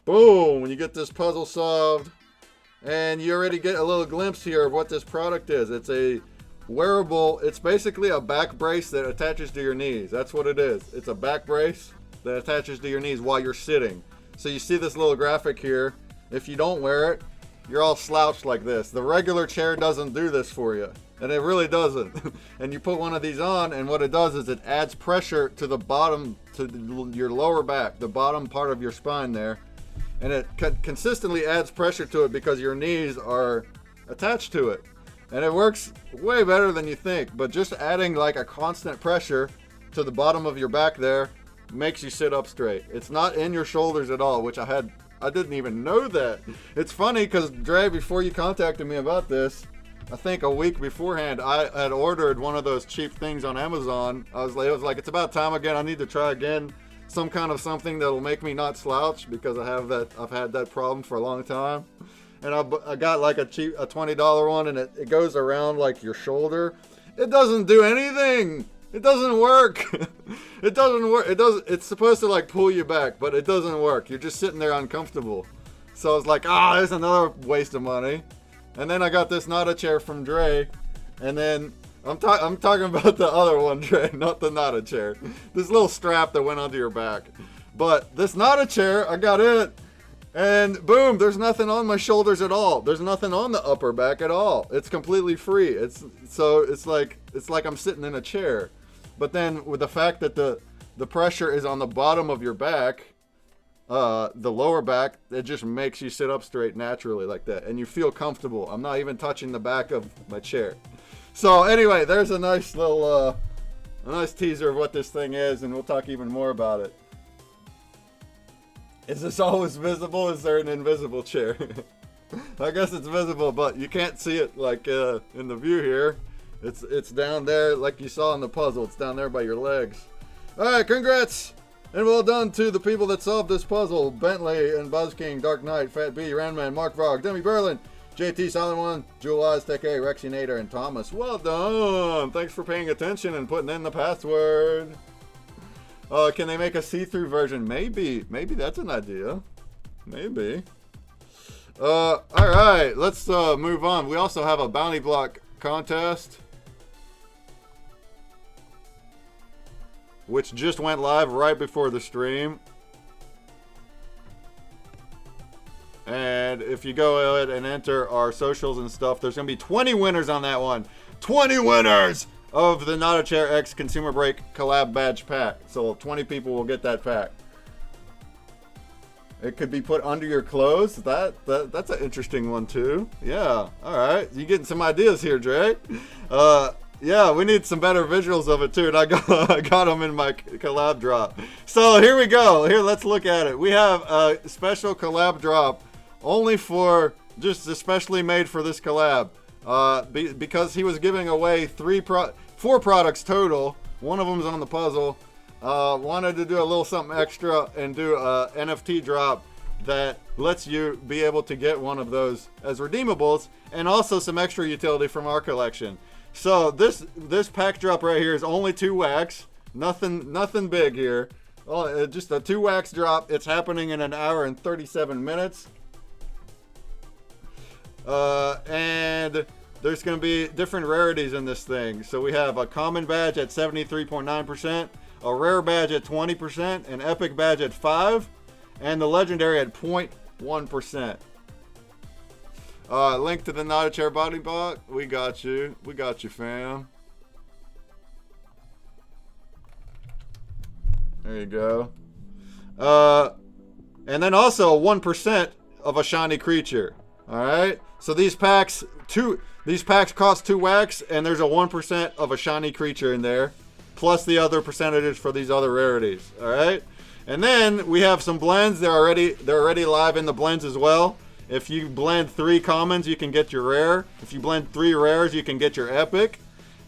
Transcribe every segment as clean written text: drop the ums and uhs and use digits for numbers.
Boom, when you get this puzzle solved, and you already get a little glimpse here of what this product is. It's a wearable, it's basically a back brace that attaches to your knees. That's what it is. It's a back brace that attaches to your knees while you're sitting. So you see this little graphic here. If you don't wear it, you're all slouched like this. The regular chair doesn't do this for you. And it really doesn't. And you put one of these on, and what it does is it adds pressure to the bottom, to your lower back, the bottom part of your spine there. And it consistently adds pressure to it because your knees are attached to it. And it works way better than you think. But just adding like a constant pressure to the bottom of your back there makes you sit up straight. It's not in your shoulders at all, which I didn't even know that. It's funny because Dre, before you contacted me about this, I think a week beforehand, I had ordered one of those cheap things on Amazon. It was like, it's about time again. I need to try again some kind of something that'll make me not slouch because I've had that problem for a long time. And I got like a $20 one, and it goes around like your shoulder. It doesn't do anything. It doesn't work. It doesn't work. It's supposed to like pull you back, but it doesn't work. You're just sitting there uncomfortable. So I was like, there's another waste of money. And then I got this NadaChair from Dre, and then I'm talking about the other one, Dre, not the NadaChair. This little strap that went onto your back. But this NadaChair, I got it, and boom, there's nothing on my shoulders at all. There's nothing on the upper back at all. It's completely free. It's like I'm sitting in a chair. But then with the fact that the pressure is on the bottom of your back, the lower back, it just makes you sit up straight naturally like that, and you feel comfortable. I'm not even touching the back of my chair. So anyway, there's a nice little a nice teaser of what this thing is, and we'll talk even more about it. Is this always visible? Is there an invisible chair? I guess it's visible, but you can't see it like in the view here. It's down there like you saw in the puzzle. It's down there by your legs. All right, congrats! And well done to the people that solved this puzzle. Bentley and Buzz King, Dark Knight, Fat B, Randman, Mark Vog, Demi Berlin, JT Silent One, Jewel Eyes, Tech A, Rexinator, and Thomas. Well done! Thanks for paying attention and putting in the password. Can they make a see-through version? Maybe that's an idea. Maybe. Alright, let's move on. We also have a bounty block contest, which just went live right before the stream. And if you go ahead and enter our socials and stuff, there's going to be 20 winners on that one. 20 winners of the NadaChair X ConsumerBreak collab badge pack. So 20 people will get that pack. It could be put under your clothes. That's an interesting one too. Yeah. All right. You getting some ideas here, Dre? Yeah, we need some better visuals of it too, and I got them in my collab drop. So here we go. Here, let's look at it. We have a special collab drop, only for, just especially made for this collab, because he was giving away 4 products total. One of them's on the puzzle. Wanted to do a little something extra and do a NFT drop that lets you be able to get one of those as redeemables, and also some extra utility from our collection. So this pack drop right here is only 2 wax, nothing big here. Just a 2 wax drop. It's happening in 1 hour and 37 minutes. And there's going to be different rarities in this thing. So we have a common badge at 73.9%, a rare badge at 20%, an epic badge at 5%, and the legendary at 0.1%. Link to the NadaChair body block. We got you, fam. There you go. And then also 1% of a shiny creature. All right. So these packs cost 2 wax, and there's a 1% of a shiny creature in there, plus the other percentages for these other rarities. All right. And then we have some blends. They're already live in the blends as well. If you blend 3 commons, you can get your rare. If you blend 3 rares, you can get your epic.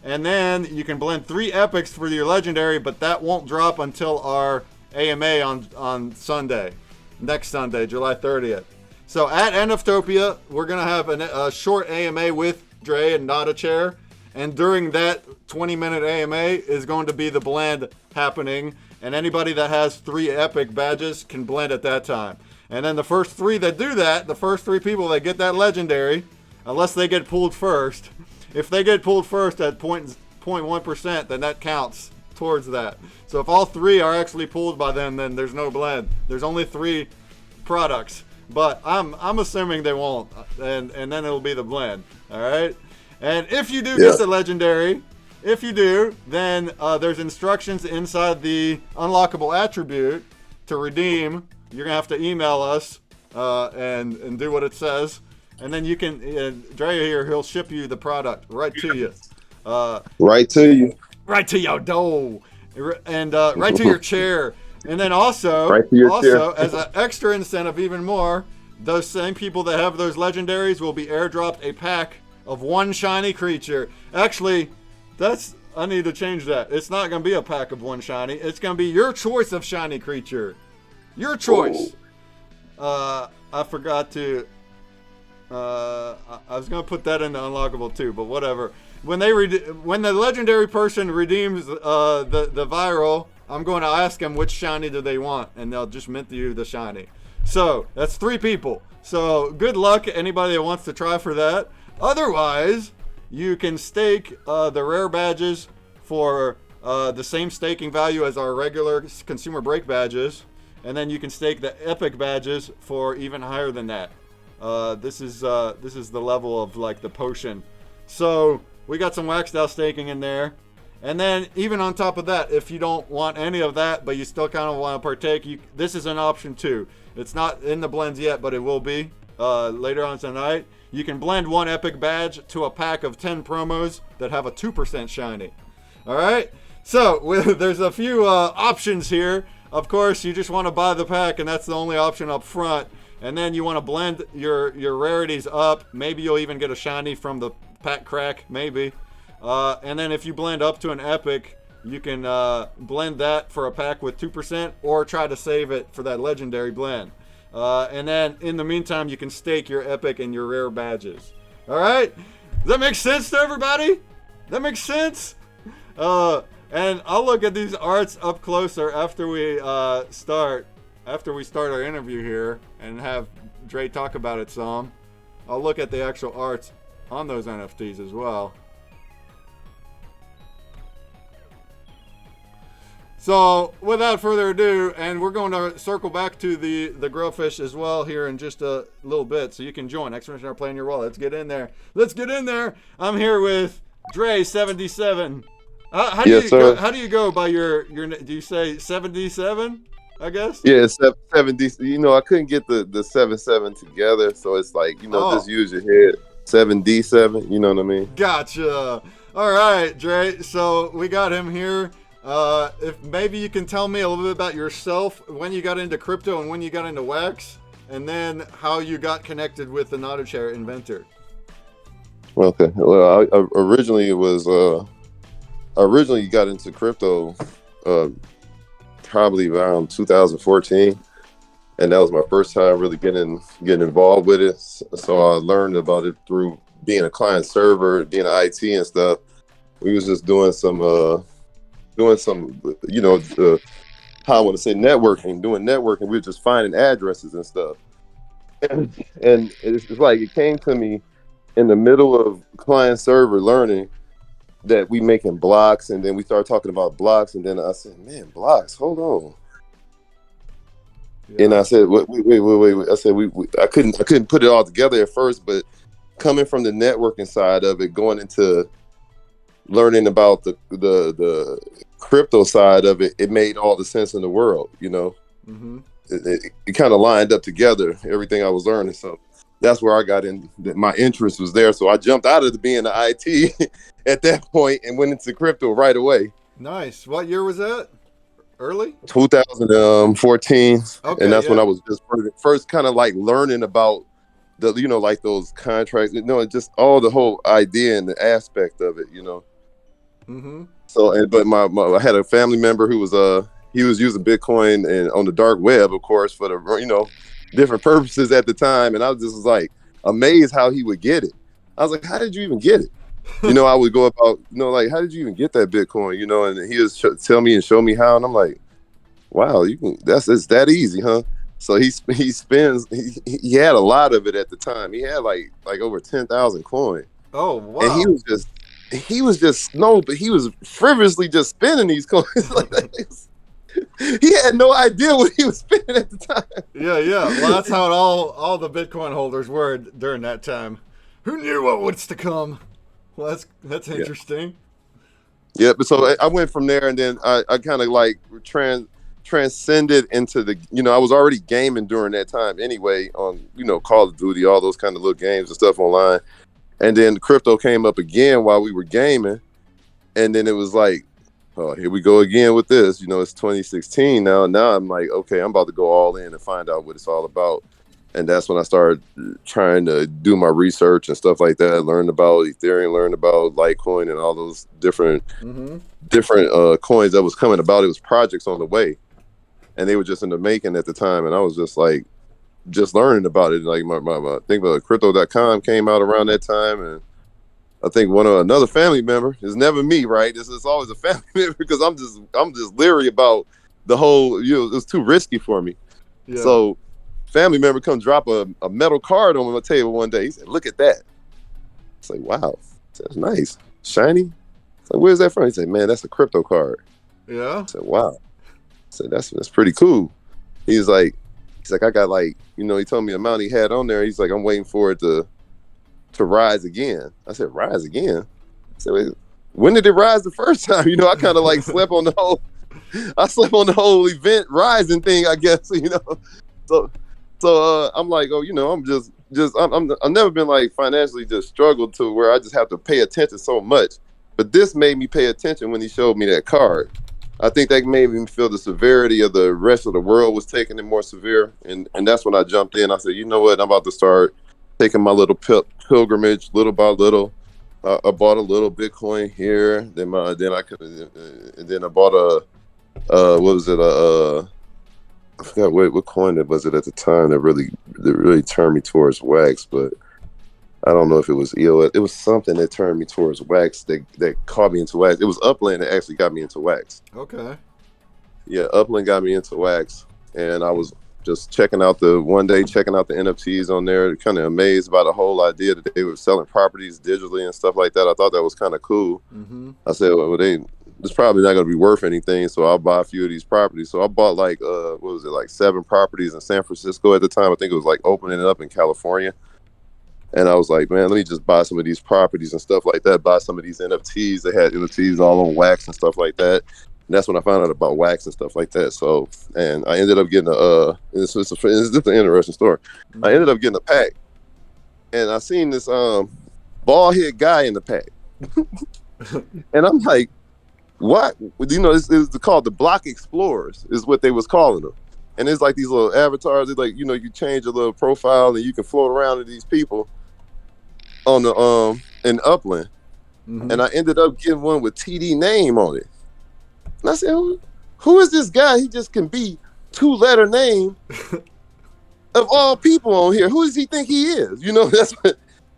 And then you can blend 3 epics for your legendary, but that won't drop until our AMA on Sunday. Next Sunday, July 30th. So at NFTOPIA, we're going to have a short AMA with Dre and NadaChair. And during that 20-minute AMA is going to be the blend happening. And anybody that has 3 epic badges can blend at that time. And then the first 3 that do that, the first 3 people that get that legendary, unless they get pulled first, if they get pulled first at 0.1%, then that counts towards that. So if all 3 are actually pulled by them, then there's no blend. There's only 3 products, but I'm assuming they won't, and then it'll be the blend. All right. And if you do get the legendary, if you do, then there's instructions inside the unlockable attribute to redeem. You're gonna have to email us and do what it says, and then you can Dre here, he'll ship you the product right to you. Right to you. Right to your door, and right to your chair. And then also, chair. As an extra incentive, even more, those same people that have those legendaries will be airdropped a pack of 1 shiny creature. Actually, I need to change that. It's not going to be a pack of 1 shiny. It's going to be your choice of shiny creature. Your choice. I forgot to... I was going to put that in the unlockable too, but whatever. When the legendary person redeems the viral, I'm going to ask them which shiny do they want, and they'll just mint you the shiny. So that's 3 people. So good luck, anybody that wants to try for that. Otherwise, you can stake the rare badges for the same staking value as our regular ConsumerBreak badges, and then you can stake the epic badges for even higher than that. This is the level of like the potion. So we got some wax style staking in there. And then even on top of that, if you don't want any of that, but you still kind of want to partake, this is an option too. It's not in the blends yet, but it will be later on tonight. You can blend 1 epic badge to a pack of 10 promos that have a 2% shiny. All right. So there's a few options here. Of course, you just want to buy the pack, and that's the only option up front. And then you want to blend your rarities up. Maybe you'll even get a shiny from the pack crack, maybe. And then if you blend up to an epic, you can blend that for a pack with 2% or try to save it for that legendary blend. And then in the meantime, you can stake your epic and your rare badges. All right? Does that make sense to everybody? That makes sense? And I'll look at these arts up closer after we start our interview here and have Dre talk about it some. I'll look at the actual arts on those NFTs as well. So, without further ado, and we're going to circle back to the Grubfish as well here in just a little bit, so you can join. Expedition playing your wallet. Let's get in there. Let's get in there. I'm here with Dre77. How do you go by your? Do you say 77? I guess. Yeah, 70. You know, I couldn't get the 77 together, so it's like, you know, just use your head. 7D7. You know what I mean? Gotcha. All right, Dre. So we got him here. If maybe you can tell me a little bit about yourself, when you got into crypto and when you got into wax, and then how you got connected with the NadaChair inventor. Okay. Well, I originally got into crypto probably around 2014, and that was my first time really getting involved with it. So I learned about it through being a client server, being an IT and stuff. We was just doing some you know, how I want to say networking. We were just finding addresses and stuff, and it's like it came to me in the middle of client server learning that we making blocks, and then we started talking about blocks, and then I said, man, blocks, hold on. Yeah. And I said, wait. I said, I couldn't put it all together at first, but coming from the networking side of it, going into learning about the crypto side of it, it made all the sense in the world, you know. Mm-hmm. It kind of lined up together, everything I was learning. So that's where I got in. My interest was there, so I jumped out of being the IT at that point and went into crypto right away. Nice. What year was that? Early? 2014. Okay, and that's when I was just first kind of like learning about the, you know, like those contracts, you know, just all the whole idea and the aspect of it, you know. Mm-hmm. So, but I had a family member who was he was using Bitcoin and on the dark web, of course, for the, you know, different purposes at the time, and I was just like amazed how he would get it. I was like, how did you even get it? You know, I would go about, you know, like, how did you even get that Bitcoin? You know, and he would tell me and show me how, and I'm like, wow, it's that easy, huh? So he had a lot of it at the time. He had like over 10,000 coins. Oh And wow. he was just no, but he was frivolously just spending these coins. Like he had no idea what he was spending at the time. Yeah, yeah. Well, that's how all the Bitcoin holders were during that time. Who knew what was to come? Well, that's Yeah. interesting. Yeah, but so I went from there, and then I kind of like transcended into the, I was already gaming during that time anyway on, Call of Duty, all those kind of little games and stuff online. And then crypto came up again while we were gaming. And then it was like, oh, here we go again with this. It's 2016 now. Now I'm like, okay, I'm about to go all in and find out what it's all about. And that's when I started trying to do my research and stuff like that. Learned about Ethereum, learned about Litecoin and all those different coins that was coming about. It was projects on the way. And they were just in the making at the time. And I was just like, just learning about it. Like my I think crypto.com came out around that time. And I think another family member, it's never me, right? It's always a family member because I'm just leery about the whole, it's too risky for me. Yeah. So family member come drop a metal card on my table one day. He said, look at that. It's like, wow, that's nice. Shiny. It's like, where's that from? He said, man, that's a crypto card. Yeah. I said, wow. I said, that's pretty cool. He's like, I got like, he told me the amount he had on there. He's like, I'm waiting for it to rise again. I said, rise again? I said, wait, when did it rise the first time? I kind of like slept on the whole event rising thing, I guess, So I'm like, I've never been like financially just struggled to where I just have to pay attention so much. But this made me pay attention when he showed me that card. I think that made me feel the severity of the rest of the world was taking it more severe. And that's when I jumped in. I said, you know what? I'm about to start taking my little pilgrimage little by little. I bought a little Bitcoin here. Then I bought what was it? I forgot what coin it was it at the time that really turned me towards wax, but I don't know if it was EOS. It was something that turned me towards wax that caught me into wax. It was Upland that actually got me into wax. Okay. Yeah, Upland got me into wax, and I was just checking out the NFTs on there, kind of amazed by the whole idea that they were selling properties digitally and stuff like that. I thought that was kind of cool. Mm-hmm. I said, well, it's probably not going to be worth anything, so I'll buy a few of these properties. So I bought like, 7 properties in San Francisco at the time. I think it was like opening it up in California. And I was like, man, let me just buy some of these properties and stuff like that, buy some of these NFTs. They had NFTs all on wax and stuff like that. And that's when I found out about wax and stuff like that. So, and I ended up getting it's just an interesting story. Mm-hmm. I ended up getting a pack. And I seen this bald head guy in the pack. And I'm like, what? It's called the Block Explorers is what they was calling them. And it's like these little avatars. It's like, you change your little profile and you can float around to these people on the in Upland. Mm-hmm. And I ended up getting one with TD name on it. And I said, who is this guy? He just can be 2-letter name of all people on here. Who does he think he is?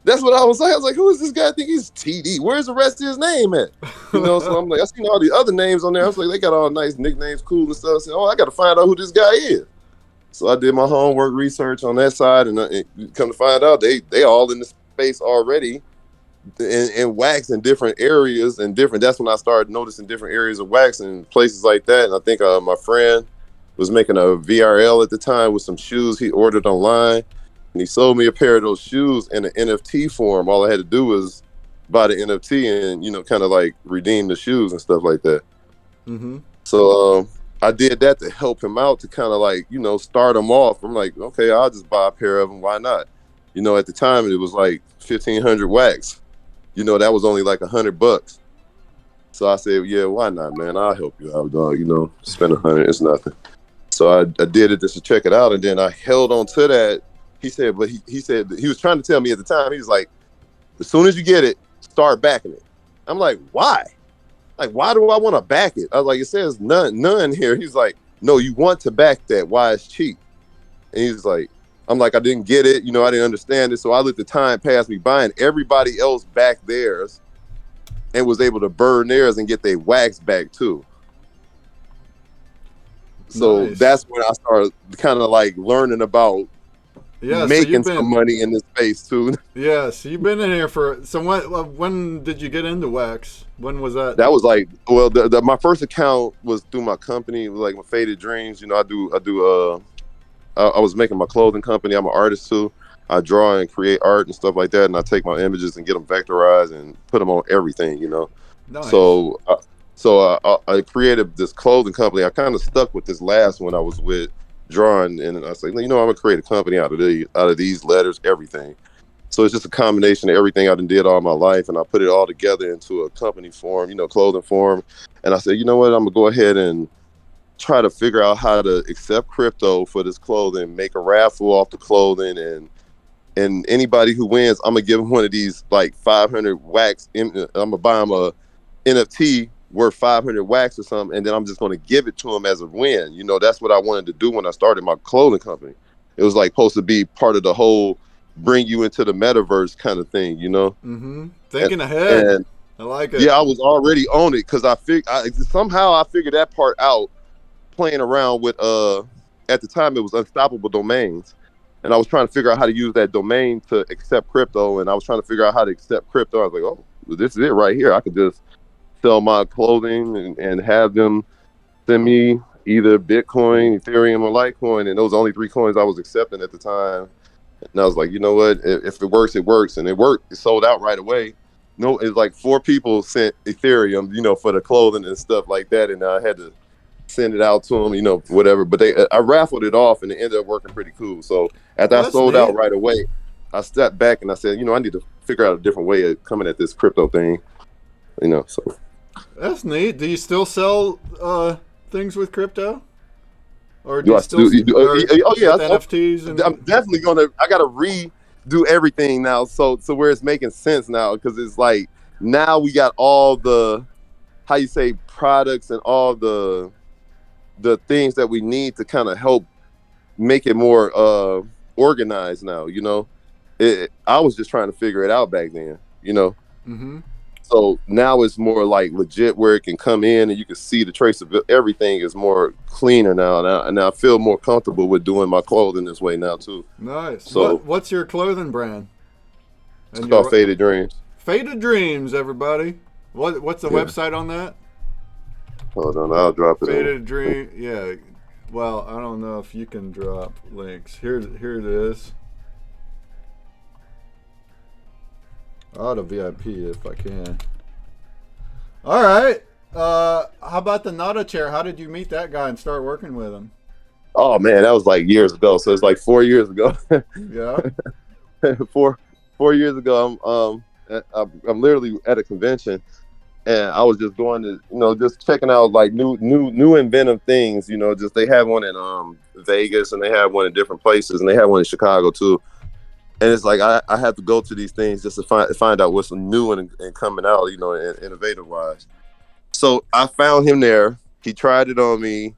That's what I was like. I was like, who is this guy? I think he's TD. Where's the rest of his name at? So I'm like, I seen all the other names on there. I was like, they got all nice nicknames, cool and stuff. I said, I got to find out who this guy is. So I did my homework research on that side, and come to find out they all in the space already in wax in different areas and different. That's when I started noticing different areas of wax and places like that. And I think my friend was making a VRL at the time with some shoes he ordered online. And he sold me a pair of those shoes in an NFT form. All I had to do was buy the NFT and, kind of like redeem the shoes and stuff like that. Mm-hmm. So I did that to help him out to kind of like, start him off. I'm like, okay, I'll just buy a pair of them. Why not? At the time it was like 1,500 wax. That was only like $100. So I said, yeah, why not, man? I'll help you out, dog. Spend $100, it's nothing. So I did it just to check it out. And then I held on to that. He said he was trying to tell me at the time, he was like, as soon as you get it, start backing it. I'm like, why? Like, why do I want to back it? I was like, it says none here. He's like, no, you want to back that. Why it's cheap? And he's like, I'm like, I didn't get it. I didn't understand it. So I let the time pass me by and everybody else back theirs and was able to burn theirs and get their wax back too. So Nice. that's when I started kind of like learning about Yeah, so making you've some been money in this space too. yeah, so you've been in here for so when did you get into Wax? When was that? That was like, well, my first account was through my company. It was like my Faded Dreams. You know, I was making my clothing company. I'm an artist too. I draw and create art and stuff like that, and I take my images and get them vectorized and put them on everything. You know, Nice. so I created this clothing company. I kind of stuck with this last one I was with drawing, and I said, you know, I'm gonna create a company out of these letters, everything. So it's just a combination of everything I done did all my life, and I put it all together into a company form, you know, clothing form. And I said, you know what, I'm gonna go ahead and try to figure out how to accept crypto for this clothing, make a raffle off the clothing, and anybody who wins, I'm gonna give them one of these like 500 wax. I'm gonna buy them a NFT worth 500 wax or something, and then I'm just gonna give it to them as a win. You know, that's what I wanted to do when I started my clothing company. It was like supposed to be part of the whole bring you into the metaverse kind of thing, you know. Mm-hmm. And, Thinking ahead. and I like yeah, it. I was already on it because somehow I figured that part out playing around with at the time it was unstoppable domains, and I was trying to figure out how to use that domain to accept crypto, and I was trying to figure out how to accept crypto. I was like, oh, this is it right here. I could just sell my clothing and have them send me either Bitcoin, Ethereum, or Litecoin, and those are only three coins I was accepting at the time. And I was like, you know what? If it works, it works, and it worked. It sold out right away. No, it's like 4 people sent Ethereum, you know, for the clothing and stuff like that, and I had to send it out to them, you know, whatever. But I raffled it off, and it ended up working pretty cool. So after Well, I that's sold out neat. right away, I stepped back and I said, you know, I need to figure out a different way of coming at this crypto thing, you know. So That's neat. Do you still sell things with crypto, or do do you I still still? or Oh yeah, with NFTs I'm and? definitely gonna. I gotta redo everything now, so where it's making sense now, because it's like now we got all the how you say products and all the things that we need to kind of help make it more organized now. You know, I was just trying to figure it out back then. You know, Mm-hmm. so now it's more like legit where it can come in and you can see the traceability. Everything is more cleaner now, and I feel more comfortable with doing my clothing this way now too. Nice. So What's your clothing brand? it's And called your Faded Dreams. Faded Dreams, everybody. What's the Yeah. website on that? Hold on, I'll drop it in. Faded Dream. Yeah. Well, I don't know if you can drop links. Here it is. Auto VIP if I can. All right. How about the NadaChair? How did you meet that guy and start working with him? Oh man, that was like years ago. So it's like 4 years ago. Yeah. four years ago, I'm literally at a convention, and I was just going to, you know, just checking out like new inventive things. You know, just they have one in Vegas, and they have one in different places, and they have one in Chicago too. And it's like I have to go to these things just to find out what's new and coming out, you know, innovative wise. So I found him there. He tried it on me.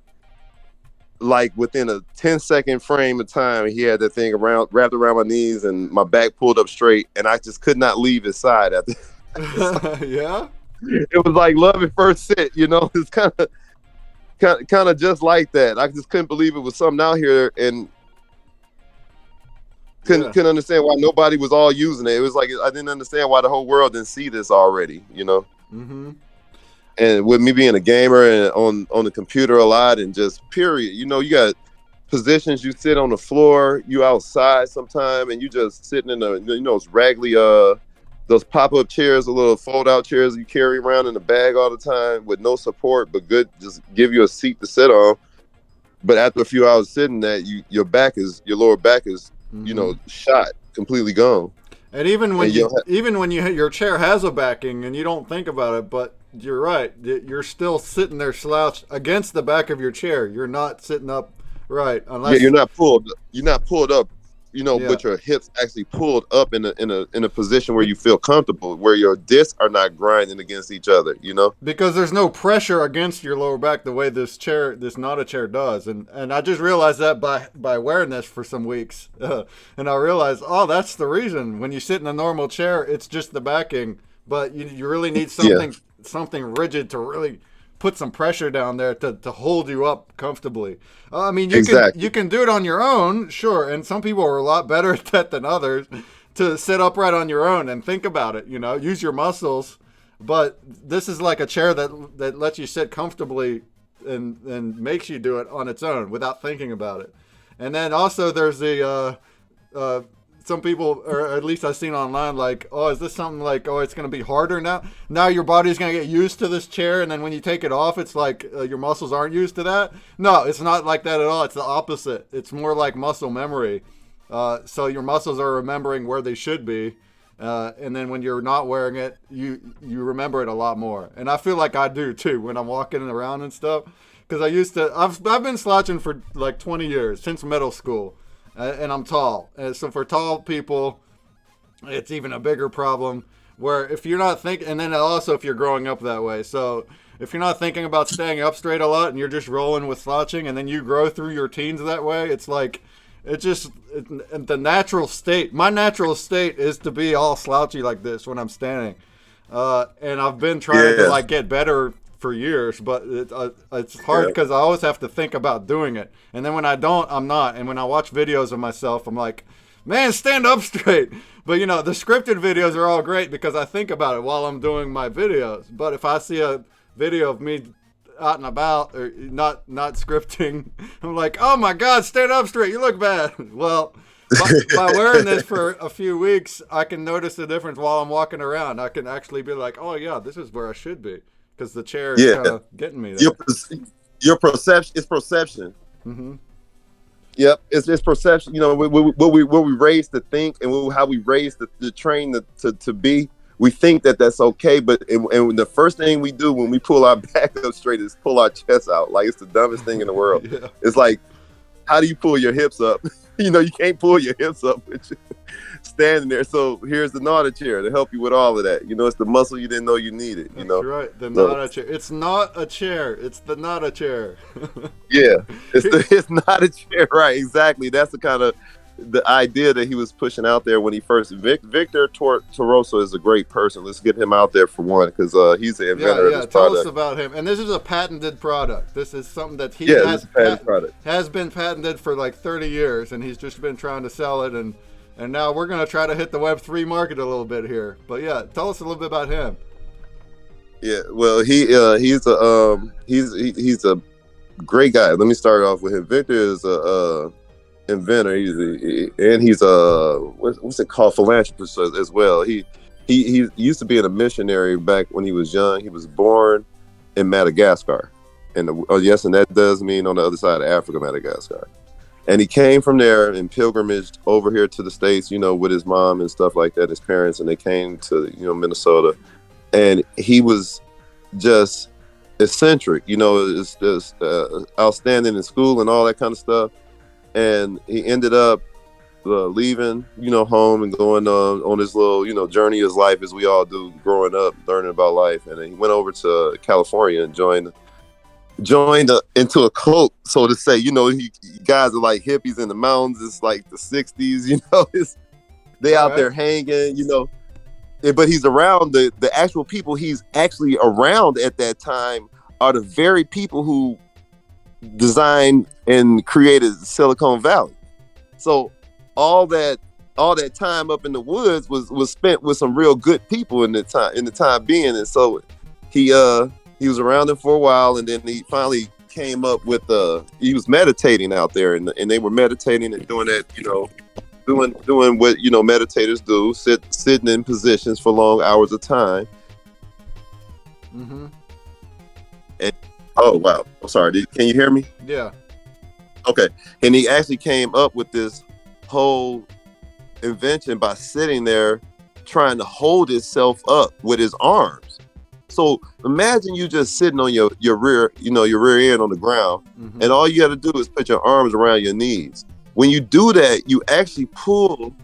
Like within a 10-second frame of time, he had that thing wrapped around my knees, and my back pulled up straight, and I just could not leave his side after. Yeah. It was like love at first sit, you know. It's kind of just like that. I just couldn't believe it was something out here, and Yeah. couldn't understand why nobody was all using it. It was like I didn't understand why the whole world didn't see this already, you know. Mm-hmm. And with me being a gamer and on the computer a lot, and just period, you know, you got positions, you sit on the floor, you outside sometime, and you just sitting in the, you know, it's raggedy those pop-up chairs, the little fold-out chairs you carry around in the bag all the time with no support, but good, just give you a seat to sit on. But after a few hours sitting that, your lower back is, you Mm-hmm. know, shot, completely gone. And even when And you your chair has a backing and you don't think about it, but you're right. You're still sitting there slouched against the back of your chair. You're not sitting up right yeah, unless you're not pulled up, you know, yeah. but your hips actually pulled up in a position where you feel comfortable, where your discs are not grinding against each other, you know. Because there's no pressure against your lower back the way this NadaChair does, and I just realized that by wearing this for some weeks, and I realized, oh, that's the reason. When you sit in a normal chair, it's just the backing, but you really need Yeah, something rigid to really put some pressure down there to hold you up comfortably. I mean, you can do it on your own, sure, and some people are a lot better at that than others, to sit upright on your own and think about it, use your muscles. But this is like a chair that lets you sit comfortably and makes you do it on its own without thinking about it. And then also there's the some people, or at least I've seen online, like, oh, is this something like, oh, it's going to be harder now? Now your body's going to get used to this chair, and then when you take it off, it's like your muscles aren't used to that? No, it's not like that at all. It's the opposite. It's more like muscle memory. So your muscles are remembering where they should be, and then when you're not wearing it, you remember it a lot more. And I feel like I do, too, when I'm walking around and stuff, because I've been slouching for like 20 years, since middle school. And I'm tall. And so for tall people, it's even a bigger problem, where if you're not thinking, and then also if you're growing up that way. So if you're not thinking about staying up straight a lot and you're just rolling with slouching, and then you grow through your teens that way, it's like, the natural state. My natural state is to be all slouchy like this when I'm standing. And I've been trying to like get better for years, but it's hard because I always have to think about doing it, and then when I don't, I'm not. And when I watch videos of myself, I'm like, man, stand up straight. But the scripted videos are all great because I think about it while I'm doing my videos. But if I see a video of me out and about, or not scripting, I'm like, oh my god, stand up straight, you look bad. Well, by wearing this for a few weeks, I can notice the difference while I'm walking around. I can actually be like, oh yeah, this is where I should be. Because the chair is kind of getting me there. Your perception is perception. Mm-hmm. Yep, it's perception. What we raised to think, and how we raised to train to be. We think that's okay, but and the first thing we do when we pull our back up straight is pull our chest out. Like, it's the dumbest thing in the world. Yeah. It's like, how do you pull your hips up? You can't pull your hips up with you standing there. So here's the NadaChair to help you with all of that. It's the muscle you didn't know you needed. That's right. The NadaChair. It's not a chair. It's the NadaChair. Yeah, it's not a chair. Right. Exactly. That's the idea that he was pushing out there when he first. Victor Toroso is a great person. Let's get him out there for one, because he's the inventor of this product. Tell us about him. And this is a patented product. This is something that he has been patented for like 30 years, and he's just been trying to sell it. And now we're going to try to hit the Web3 market a little bit here. But yeah, tell us a little bit about him. Yeah, well, he's a great guy. Let me start off with him. Victor is a inventor. He's what's it called, philanthropist as well. He used to be a missionary back when he was young. He was born in Madagascar, and and that does mean on the other side of Africa, Madagascar. And he came from there and pilgrimaged over here to the States, with his mom and stuff like that, his parents, and they came to Minnesota, and he was just eccentric, it's just outstanding in school and all that kind of stuff. And he ended up leaving, home and going on his little, journey of his life, as we all do growing up, learning about life. And then he went over to California and joined into a cult, so to say. Guys are like hippies in the mountains. It's like the 60s, they out there hanging, but he's around the actual people he's actually around at that time are the very people who designed and created Silicon Valley. So all that time up in the woods was spent with some real good people in the time being. And so he was around them for a while, and then he finally came up with he was meditating out there, and they were meditating and doing that, doing what meditators do, sitting in positions for long hours of time. Mm-hmm. And oh wow, I'm sorry, can you hear me? Yeah. Okay. And he actually came up with this whole invention by sitting there trying to hold himself up with his arms. So imagine you just sitting on your rear end on the ground, mm-hmm. and all you got to do is put your arms around your knees. When you do that, you actually pull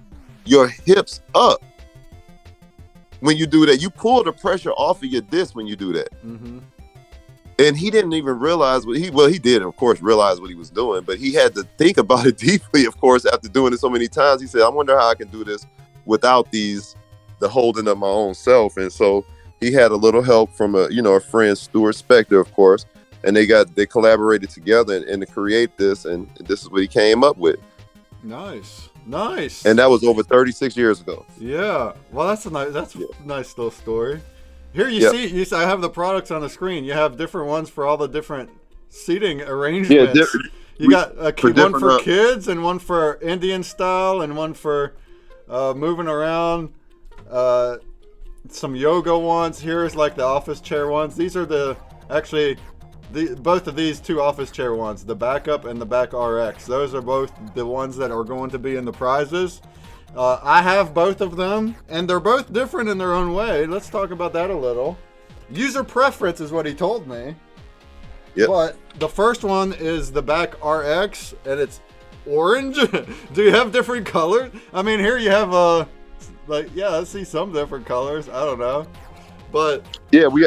your hips up. When you do that, you pull the pressure off of your disc when you do that. Mm-hmm. And he didn't even realize he did, of course, realize what he was doing, but he had to think about it deeply, of course, after doing it so many times. He said, I wonder how I can do this without the holding of my own self. And so he had a little help from a friend, Stuart Spector, of course, and they collaborated together and to create this, and this is what he came up with. Nice. And that was over 36 years ago. Yeah. Well, that's a nice little story. Here you see, I have the products on the screen. You have different ones for all the different seating arrangements. Yeah, you got one for kids and one for Indian style and one for moving around. Some yoga ones. Here's like the office chair ones. These are both of these two office chair ones, the backup and the back RX. Those are both the ones that are going to be in the prizes. I have both of them, and they're both different in their own way. Let's talk about that a little. User preference is what he told me. Yep. But the first one is the back RX, and it's orange. Do you have different colors? I mean, here you have I see some different colors. I don't know. But yeah, we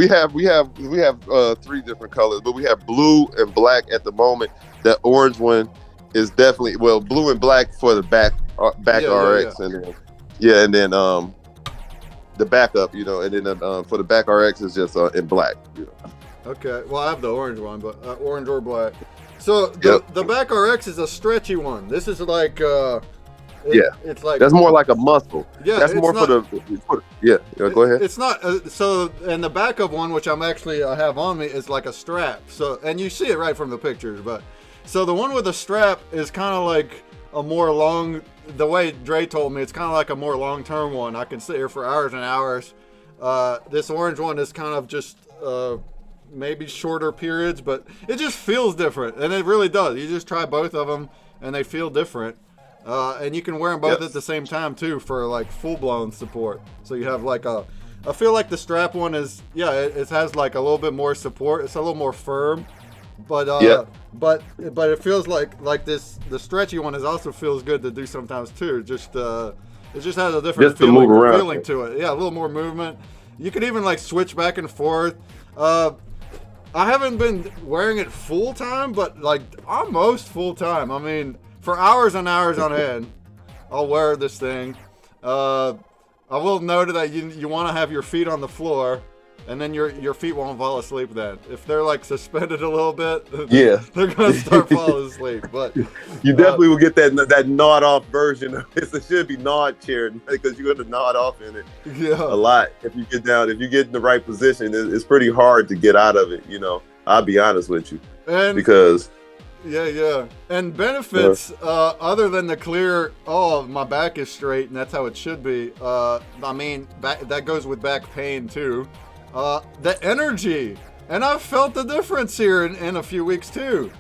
have 3 different colors, but we have blue and black at the moment. That orange one is definitely blue and black for the back RX, and then the backup, and then for the back RX is just in black. Okay, well I have the orange one, but orange or black. So the back RX is a stretchy one. This is like it's like that's more like a muscle. Yeah, that's more go ahead. It's not and the backup one, which I'm actually have on me, is like a strap. So, and you see it right from the pictures, but so the one with the strap is kind of like a more long. The way Dre told me, it's kind of like a more long-term one. I can sit here for hours and hours. This orange one is kind of just maybe shorter periods, but it just feels different, and it really does. You just try both of them, and they feel different. And you can wear them both at the same time too for like full-blown support. So you have like I feel like the strap one is it has like a little bit more support. It's a little more firm, but it feels like this. The stretchy one also feels good to do sometimes too. Just it just has a different feeling to it. Yeah, a little more movement. You can even like switch back and forth. I haven't been wearing it full time, but like almost full time. I mean, for hours and hours on end, I'll wear this thing. I will note that you want to have your feet on the floor, and then your feet won't fall asleep then. If they're like suspended a little bit, they're going to start falling asleep. But you definitely will get that nod off version of this. It should be NadaChair because you're going to nod off in it a lot. If you get in the right position, it's pretty hard to get out of it. I'll be honest with you. Because and benefits other than the clear, my back is straight and that's how it should be. I mean, that goes with back pain too. The energy, and I've felt the difference here in a few weeks too.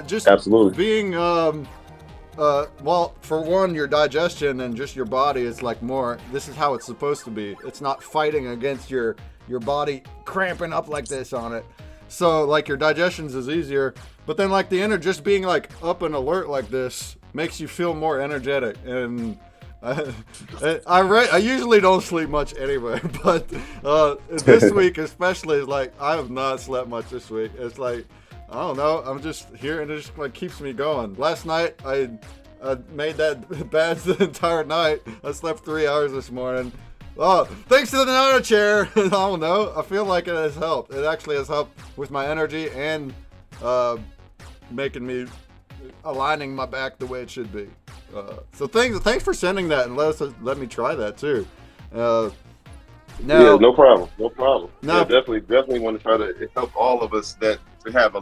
Just absolutely being for one, your digestion and just your body is like more. This is how it's supposed to be. It's not fighting against your body cramping up like this on it. So like your digestions is easier, but then like the just being like up and alert like this makes you feel more energetic. And I usually don't sleep much anyway, but this week especially is like I have not slept much this week. It's like I don't know, I'm just here and it just like keeps me going. Last night I made that bad the entire night. I slept 3 hours this morning. Oh, thanks to the NadaChair. I don't know. I feel like it has helped. It actually has helped with my energy and making me aligning my back the way it should be. So thanks for sending that and let me try that too. Now, no problem. Now, definitely want to try to help all of us that to have a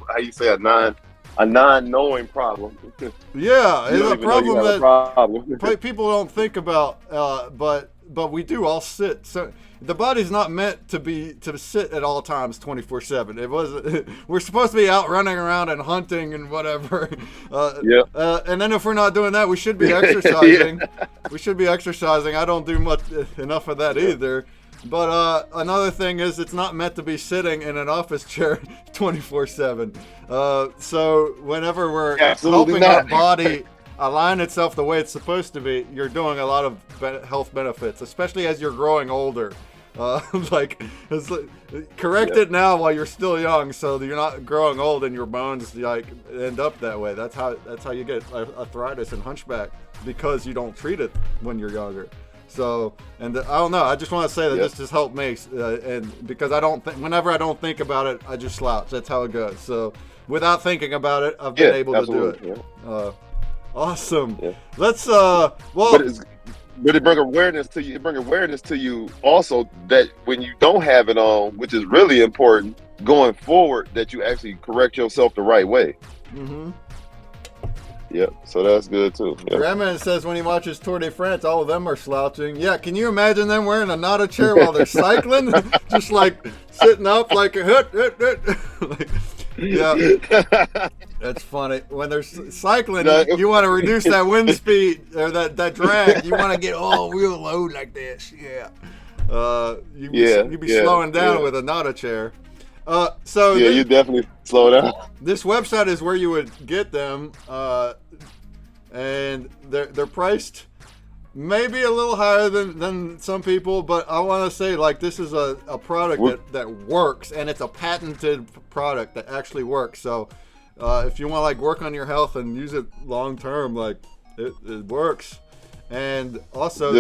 how you say a non-knowing problem. Yeah, it's a problem that people don't think about, but we do all sit. So the body's not meant to sit at all times 24/7. It wasn't. We're supposed to be out running around and hunting and whatever. And then if we're not doing that, we should be exercising. We should be exercising. I don't do enough of that either. But another thing is it's not meant to be sitting in an office chair 24/7. So whenever we're helping our body align itself the way it's supposed to be, you're doing a lot of health benefits, especially as you're growing older. Correct it now while you're still young, so that you're not growing old and your bones like end up that way. That's how you get arthritis and hunchback, because you don't treat it when you're younger. So, and I don't know. I just want to say that this just helped me, and because whenever I don't think about it, I just slouch. That's how it goes. So, without thinking about it, I've been able to do it. Yeah. Awesome. Yeah. Let's But it bring awareness to you. It bring awareness to you also that when you don't have it on, which is really important going forward, that you actually correct yourself the right way. Mm-hmm. Yep, so that's good too. Yep. Grandman says when he watches Tour de France, all of them are slouching. Yeah, can you imagine them wearing a NadaChair while they're cycling? Just like sitting up like a like, yeah, that's funny. When they're cycling, you want to reduce that wind speed or that drag. You want to get all real low like this. Yeah, you'd be slowing down with a NadaChair. You definitely slow down. This website is where you would get them, and they're priced maybe a little higher than some people, but I want to say like this is a product that works, and it's a patented product that actually works. So if you want to like work on your health and use it long term, like it works. And also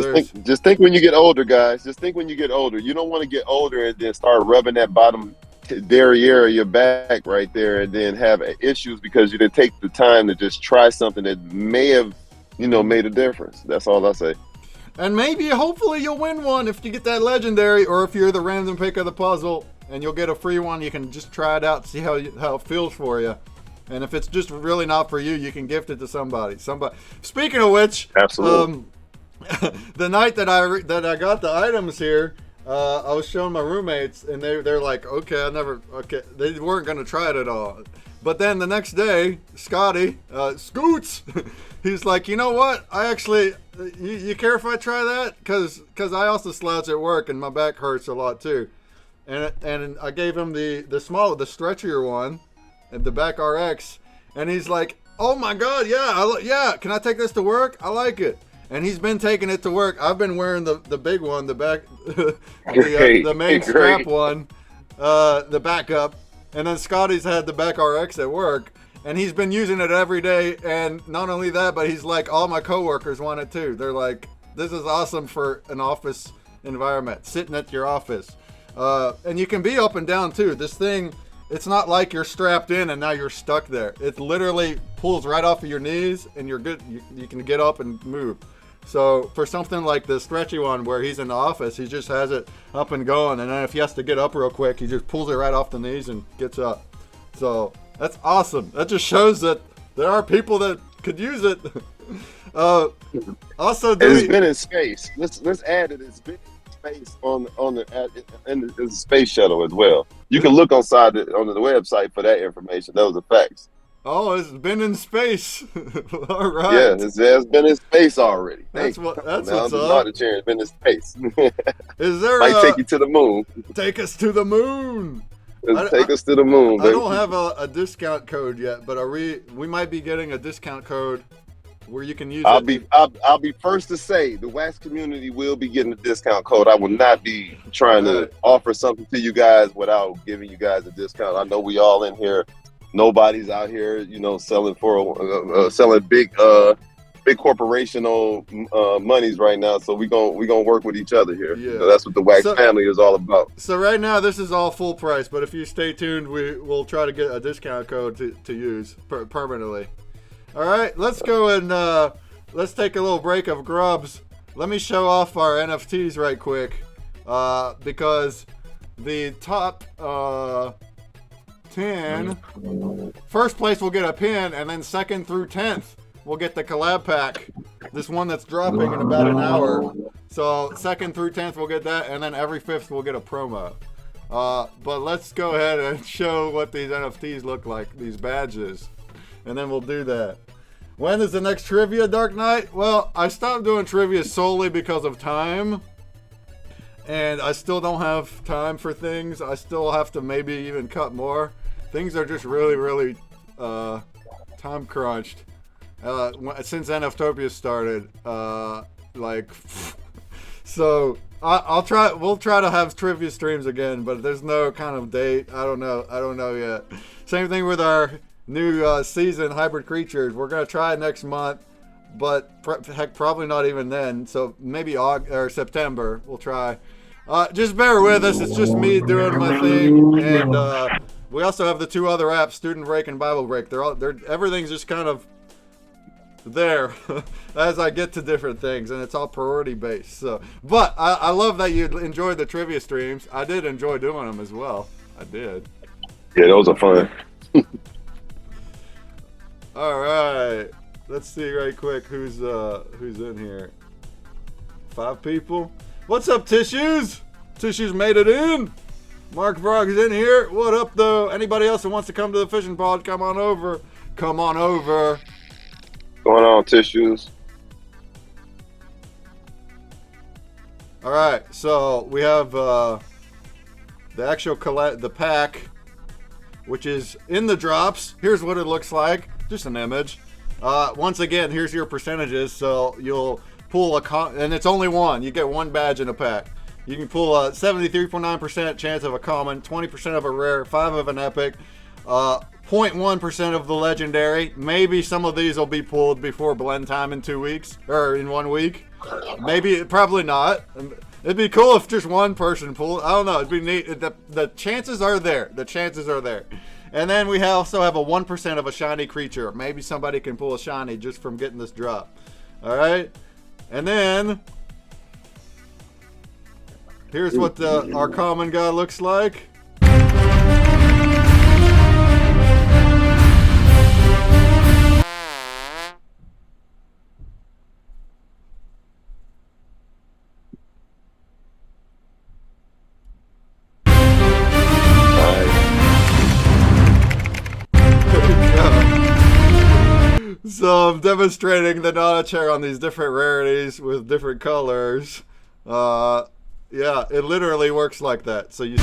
just think when you get older, guys. Just think when you get older. You don't want to get older and then start rubbing that bottom derriere of your back right there and then have issues because you didn't take the time to just try something that may have made a difference. That's all I say. And hopefully you'll win one if you get that legendary, or if you're the random pick of the puzzle and you'll get a free one. You can just try it out, see how it feels for you. And if it's just really not for you, you can gift it to somebody. Speaking of which, absolutely. The night that I got the items here, I was showing my roommates, and they're like, okay, they weren't gonna try it at all. But then the next day, Scotty, Scoots, he's like, you know what? I actually, you care if I try that? Because I also slouch at work, and my back hurts a lot too. And I gave him the stretchier one, and the back RX, and he's like, oh my God, yeah, can I take this to work? I like it. And he's been taking it to work. I've been wearing the big one, the back, the main strap one, the backup. And then Scotty's had the back RX at work. And he's been using it every day. And not only that, but he's like, all my coworkers want it too. They're like, this is awesome for an office environment, sitting at your office. And you can be up and down too. This thing, it's not like you're strapped in and now you're stuck there. It literally pulls right off of your knees and you're good. You can get up and move. So for something like the stretchy one where he's in the office, he just has it up and going. And then if he has to get up real quick, he just pulls it right off the knees and gets up. So that's awesome. That just shows that there are people that could use it. Also, it's been in space. Let's add it. It's been in space in the space shuttle as well. You can look on the website for that information. Those are facts. Oh, it's been in space. All right. Yeah, it's been in space already. That's what's up. NadaChair has been in space. Is there might take you to the moon? Take us to the moon. Take us to the moon. Baby. I don't have a discount code yet, but we might be getting a discount code where you can use it. I'll be first to say the WAX community will be getting a discount code. I will not be trying to offer something to you guys without giving you guys a discount. I know we all in here. Nobody's out here, selling selling big corporational monies right now. So we gonna work with each other here. Yeah, that's what the WAX family is all about. So right now this is all full price, but if you stay tuned, we'll try to get a discount code to use permanently. All right, let's go and let's take a little break of grubs. Let me show off our NFTs right quick, because the top 10, first place will get a pin, and then 2nd through 10th will get the collab pack. This one that's dropping in about an hour. So 2nd through 10th will get that, and then every 5th will get a promo. But let's go ahead and show what these NFTs look like, these badges, and then we'll do that. When is the next trivia, Dark Knight? Well, I stopped doing trivia solely because of time. And I still don't have time for things. I still have to maybe even cut more. Things are just really, really time crunched. Since NFTOPIA started, so we'll try to have trivia streams again, but there's no kind of date. I don't know yet. Same thing with our new season, Hybrid Creatures. We're gonna try it next month. but heck, probably not even then. So maybe August or September we'll try. Just bear with us. It's just me doing my thing, and we also have the 2 other apps, Student Break and Bible Break. Everything's just kind of there as I get to different things, and it's all priority based. So, but I love that you enjoyed the trivia streams. I did enjoy doing them as well. I did. Yeah, those are fun. All right, let's see right quick who's in here. 5 people. What's up, Tissues? Tissues made it in. Mark Vrog's in here. What up, though? Anybody else who wants to come to the fishing pod, come on over. Come on over. Going on, Tissues? All right, so we have the actual the pack, which is in the drops. Here's what it looks like. Just an image. Once again, here's your percentages. So you'll pull and it's only one. You get 1 badge in a pack. You can pull a 73.9% chance of a common, 20% of a rare, 5 of an epic, 0.1% of the legendary. Maybe some of these will be pulled before blend time in 2 weeks or in 1 week. Maybe, probably not. It'd be cool if just one person pulled. I don't know. It'd be neat. The chances are there. The chances are there. And then we also have a 1% of a shiny creature. Maybe somebody can pull a shiny just from getting this drop. All right. And then here's what our common guy looks like. So I'm demonstrating the NadaChair on these different rarities with different colors. Yeah, it literally works like that. So you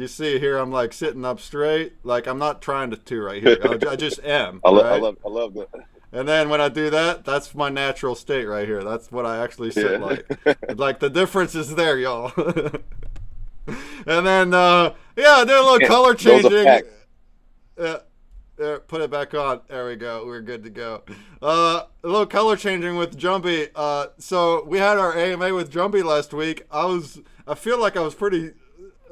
see here, I'm like sitting up straight, like I'm not trying to right here. I just am. I right? love that. And then when I do that, that's my natural state right here. That's what I actually sit like. Like the difference is there, y'all. And then yeah, I did a little color changing. Put it back on. There we go. We're good to go. A little color changing with Jumpy. So we had our AMA with Jumpy last week. I feel like I was pretty,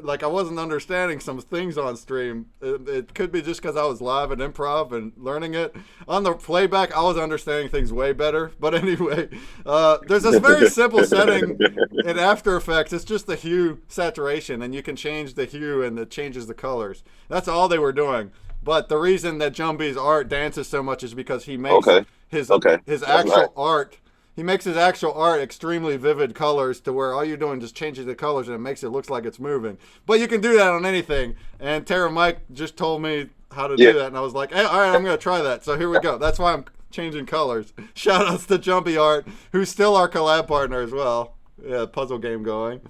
like I wasn't understanding some things on stream. It could be just because I was live and improv and learning it. On the playback, I was understanding things way better. But anyway, there's this very simple setting in After Effects. It's just the hue saturation, and you can change the hue and it changes the colors. That's all they were doing. But the reason that Jumpy's art dances so much is because he makes his actual art. He makes his actual art extremely vivid colors to where all you're doing just changes the colors and it makes it look like it's moving. But you can do that on anything. And Tara Mike just told me how to do that, and I was like, hey, all right, I'm gonna try that. So here we go. That's why I'm changing colors. Shout outs to Jumpy Art, who's still our collab partner as well. Yeah, puzzle game going.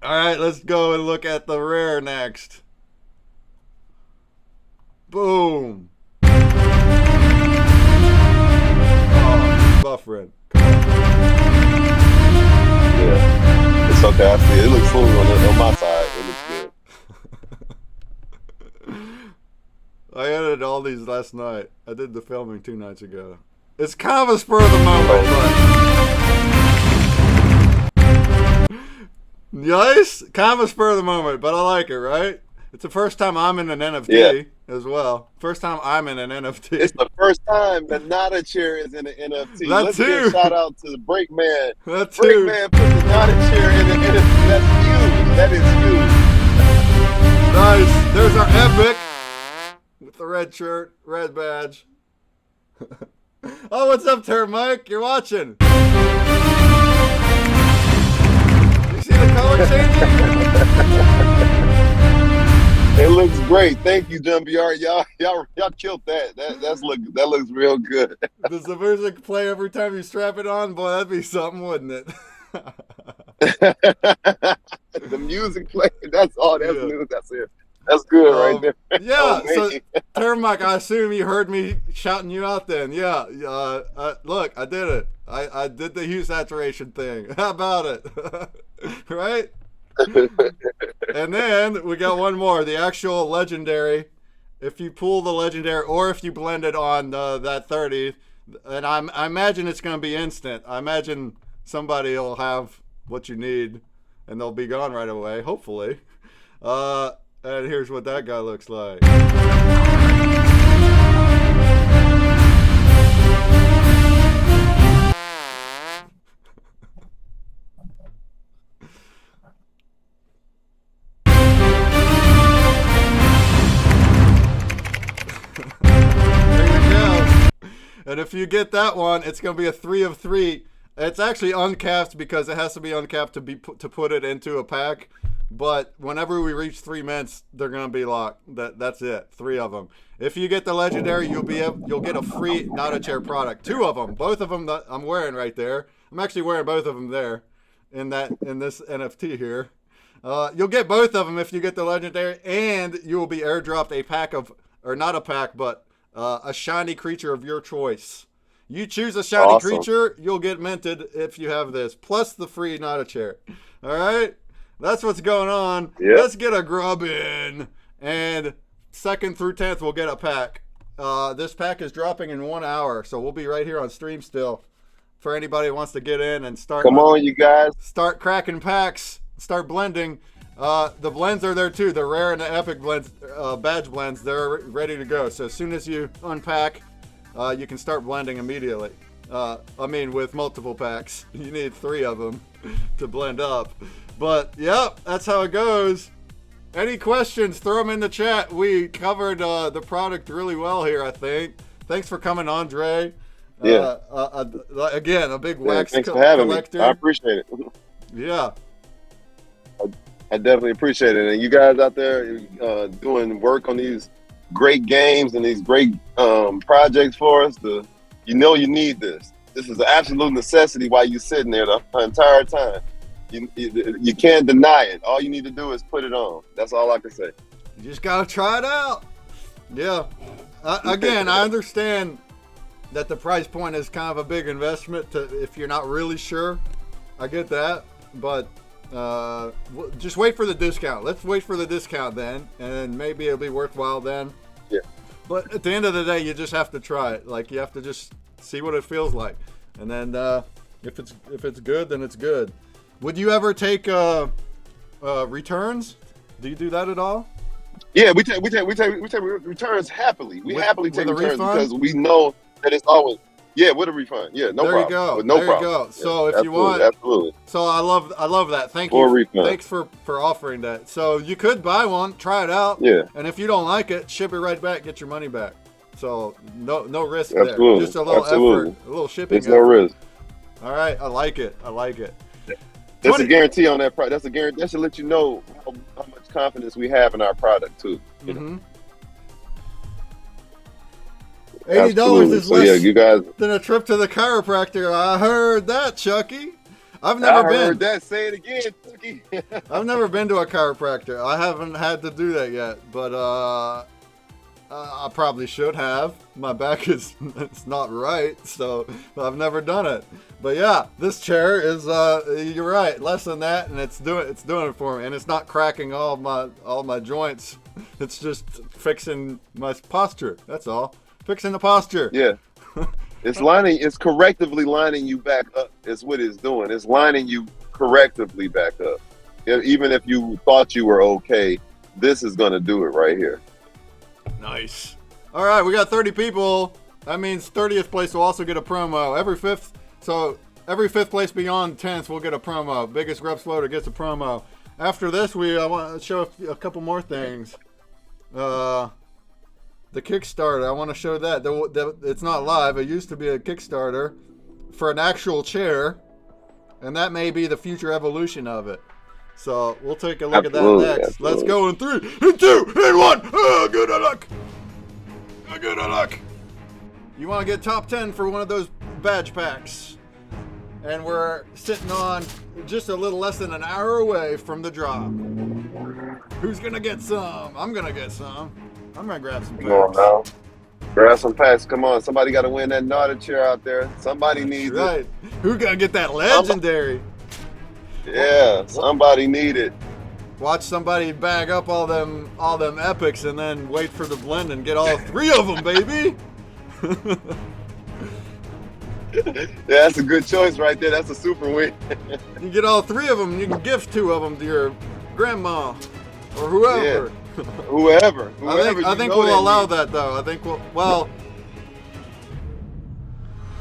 All right, let's go and look at the rare next. Boom. Oh, buffering. Yeah. It's okay. I see it. It looks smooth on my side. It looks good. I edited all these last night. I did the filming 2 nights ago. It's kind of a spur of the moment, but nice. Kind of a spur of the moment, but I like it, right? It's the first time I'm in an NFT as well. First time I'm in an NFT. It's the first time that NadaChair is in an NFT. Let's give a shout out to the Breakman. Breakman put the NadaChair in an NFT. That's huge. That is huge. Nice. There's our epic with the red shirt, red badge. Oh, what's up, Tara Mike? You're watching. You see the color changing? It looks great. Thank you, Jumpy Art. Y'all killed that. That looks real good. Does the music play every time you strap it on? Boy, that'd be something, wouldn't it? The music play. That's all. That's new. That's it. That's good right there. Yeah. So, Termike, I assume you heard me shouting you out then. Yeah. Look, I did it. I did the hue saturation thing. How about it? Right? And then we got one more, the actual legendary. if you pull the legendary, or if you blend it on that 30, and I imagine it's going to be instant. I imagine somebody will have what you need, and they'll be gone right away, hopefully. And here's what that guy looks like. And if you get that one, it's going to be a 3 of 3. It's actually uncapped because it has to be uncapped to put it into a pack. But whenever we reach 3 mints, they're going to be locked. That's it. 3 of them. If you get the legendary, you'll get a free NadaChair product. 2 of them. Both of them that I'm wearing right there. I'm actually wearing both of them there in this NFT here. You'll get both of them if you get the legendary, and you will be airdropped a pack of, or not a pack, but a shiny creature of your choice. You choose a shiny creature, you'll get minted if you have this, plus the free NadaChair. All right, that's what's going on. Yep. Let's get a grub in, and 2nd through 10th we'll get a pack. This pack is dropping in 1 hour, so we'll be right here on stream still for anybody who wants to get in and start. Come on, you guys. Start cracking packs, start blending. The blends are there too. The rare and the epic blends, badge blends, they're ready to go. So as soon as you unpack, you can start blending immediately. With multiple packs. You need 3 of them to blend up. But yep, that's how it goes. Any questions, throw them in the chat. We covered the product really well here, I think. Thanks for coming on, Dre. Yeah. Again, a big wax thanks for having collector. me. I appreciate it. Yeah. I definitely appreciate it. And you guys out there doing work on these great games and these great projects for us, you need this. This is an absolute necessity while you're sitting there the entire time. You can't deny it. All you need to do is put it on. That's all I can say. You just got to try it out. Yeah. Again, I understand that the price point is kind of a big investment if you're not really sure. I get that. But just wait for the discount. Let's wait for the discount then, and maybe it'll be worthwhile then. Yeah. But at the end of the day, you just have to try it. Like, you have to just see what it feels like, and then if it's good, then it's good. Would you ever take returns? Do you do that at all? Yeah, we take returns happily. We happily take returns because we know that it's always. Yeah, with a refund. Yeah, no problem. There you go. With no there problem. You go. So yeah, if you want, absolutely. So I love that. Thank for you. A refund. Thanks for offering that. So you could buy one, try it out. Yeah. And if you don't like it, ship it right back, get your money back. So no risk absolutely. there. Just a little effort, a little shipping. There's no risk. All right, I like it. That's a guarantee on that product. That's a guarantee. That should let you know how much confidence we have in our product too. Mm-hmm. $80 is less you guys, than a trip to the chiropractor. I heard that, Chucky. I've never been. I heard that. Say it again, Chucky. I've never been to a chiropractor. I haven't had to do that yet, but I probably should have. My back it's not right, so I've never done it. But yeah, this chair is you're right, less than that, and it's doing it for me, and it's not cracking all my joints. It's just fixing my posture. That's all. Fixing the posture. Yeah. It's correctively lining you back up. Is what it's doing. It's lining you correctively back up. Even if you thought you were okay, this is gonna do it right here. Nice. All right, we got 30 people. That means 30th place will also get a promo. Every fifth place beyond 10th will get a promo. Biggest grub floater gets a promo. After this, I want to show a couple more things. The Kickstarter, I want to show that. It's not live. It used to be a Kickstarter for an actual chair, and that may be the future evolution of it. So we'll take a look at that next. Absolutely. Let's go in 3, and 2, and 1. Oh, good luck. Good luck. You want to get top 10 for one of those badge packs. And we're sitting on just a little less than an hour away from the drop. Who's going to get some? I'm going to get some. I'm going to grab some packs. No. Grab some packs. Come on. Somebody got to win that NadaChair out there. Somebody needs it. Who's going to get that legendary? Yeah, somebody need it. watch somebody bag up all them epics and then wait for the blend and get all 3 of them, baby. Yeah, that's a good choice right there. That's a super win. You get all 3 of them, and you can gift 2 of them to your grandma or whoever. Yeah. Whoever. I think we'll allow that though. I think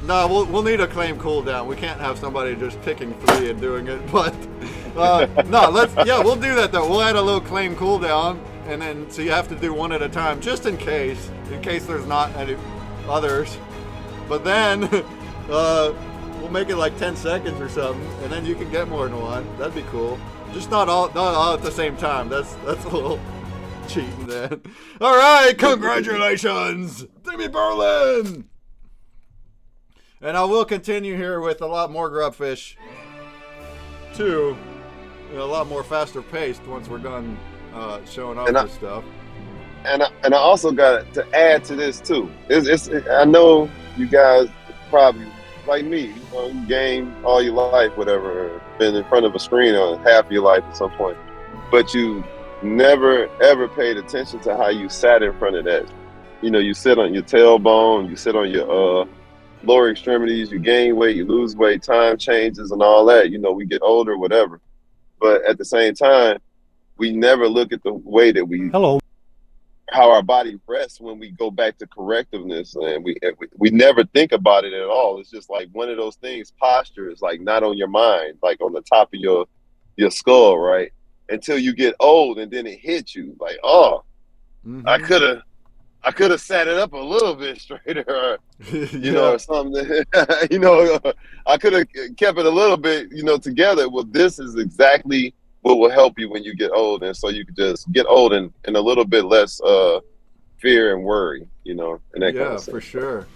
no, we'll need a claim cooldown. We can't have somebody just picking 3 and doing it. But no, we'll do that though. We'll add a little claim cooldown, and then so you have to do 1 at a time, just in case there's not any others. But then we'll make it like 10 seconds or something, and then you can get more than 1. That'd be cool. Just not all at the same time. That's a little cheating then. All right, congratulations, Timmy Berlin. And I will continue here with a lot more grubfish too, a lot more faster paced once we're done showing off this stuff. And I also got to add to this too. I know you guys probably like me, you game all your life, whatever, been in front of a screen on half your life at some point, but you never ever paid attention to how you sat in front of that. You sit on your tailbone, you sit on your lower extremities, you gain weight, you lose weight, time changes and all that. We get older, whatever. But at the same time, we never look at the way that how our body rests when we go back to correctiveness, and we never think about it at all. It's just like one of those things. Posture is like not on your mind, like on the top of your skull, right? Until you get old, and then it hits you like, oh, mm-hmm. I could have sat it up a little bit straighter, or, or something. I could have kept it a little bit, together. Well, this is exactly what will help you when you get old, and so you can just get old and a little bit less fear and worry, and that kind of stuff. For sure.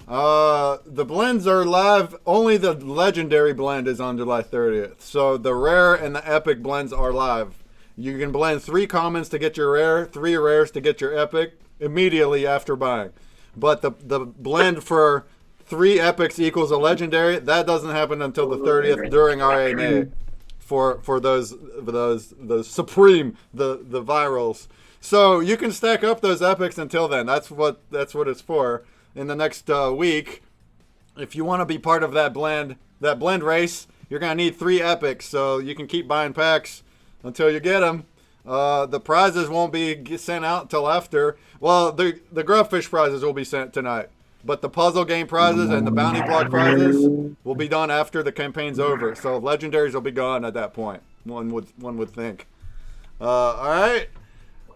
The blends are live. Only the legendary blend is on July 30th. So the rare and the epic blends are live. You can blend 3 commons to get your rare, 3 rares to get your epic immediately after buying. But the blend for 3 epics equals a legendary, that doesn't happen until the 30th during RAMA for those supreme the virals. So you can stack up those epics until then. That's what it's for. In the next week, if you want to be part of that blend race, you're gonna need 3 epics. So you can keep buying packs until you get them. The prizes won't be sent out until after. Well, the grubfish prizes will be sent tonight, but the puzzle game prizes and the bounty block prizes will be done after the campaign's over. So legendaries will be gone at that point. One would think. All right,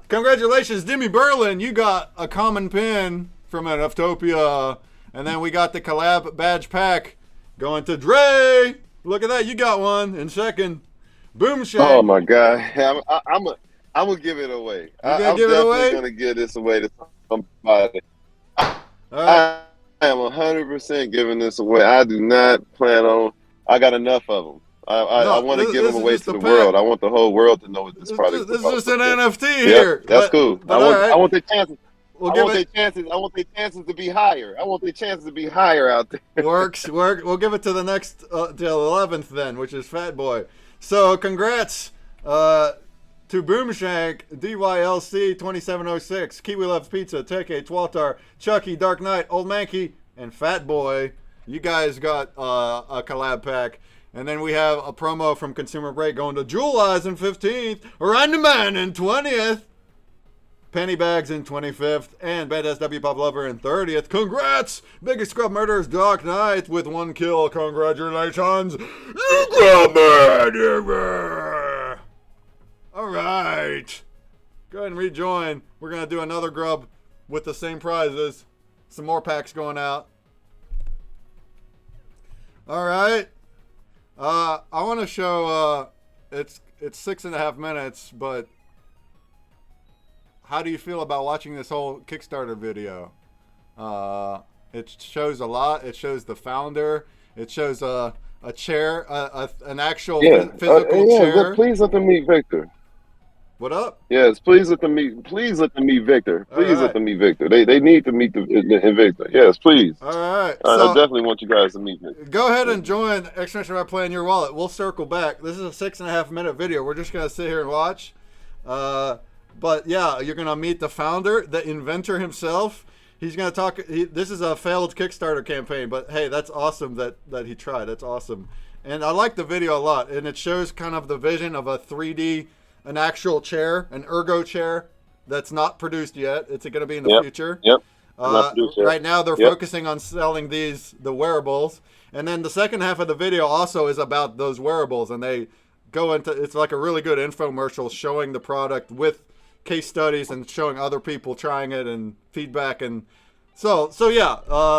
congratulations, Dimmy Berlin. You got a common pin from NFTOPIA, and then we got the collab badge pack going to Dre. Look at that, you got one in second. Boom Shank. Oh my God, I'm gonna give it away. I'm definitely gonna give this away to somebody. I am 100% giving this away. I do not plan on. I got enough of them. I want to give them away to the world. I want the whole world to know what this product is. This is just an NFT here. That's cool. I want the chances. I want their chances to be higher. I want their chances to be higher out there. Works. We'll give it to the next till 11th then, which is Fat Boy. So congrats to Boomshank, DYLC 2706, Kiwi Loves Pizza, Teke, Twaltar, Chucky, Dark Knight, Old Mankey, and Fat Boy. You guys got a collab pack. And then we have a promo from ConsumerBreak going to Jewel Eyes in 15th, Randyman in 20th, Penny Bags in 25th, and Badass W Pop Lover in 30th. Congrats! Biggest Scrub Murders, Dark Knight with 1 kill. Congratulations! You got me! Alright. Go ahead and rejoin. We're going to do another grub with the same prizes. Some more packs going out. Alright. I want to show, it's 6.5 minutes, but how do you feel about watching this whole Kickstarter video? It shows a lot. It shows the founder. It shows a chair, an actual physical chair. Please let them meet Victor. What up? Yes, please let them meet. Please let them meet Victor. All Please let right. them meet Victor. They need to meet the Victor. Yes, please. All right. I So definitely want you guys to meet Victor. go ahead and join Extension by Playing Your Wallet. We'll circle back. This is a 6.5-minute video. We're just gonna sit here and watch. But yeah, you're gonna meet the founder, the inventor himself. He's gonna talk. This is a failed Kickstarter campaign, but hey, that's awesome that he tried. That's awesome, and I like the video a lot. And it shows kind of the vision of a 3D, an actual chair, an ergo chair that's not produced yet. It's gonna be in the future. Yep. Right now, they're focusing on selling the wearables, and then the second half of the video also is about those wearables, and they go into, it's like a really good infomercial showing the product with case studies and showing other people trying it and feedback, and so yeah,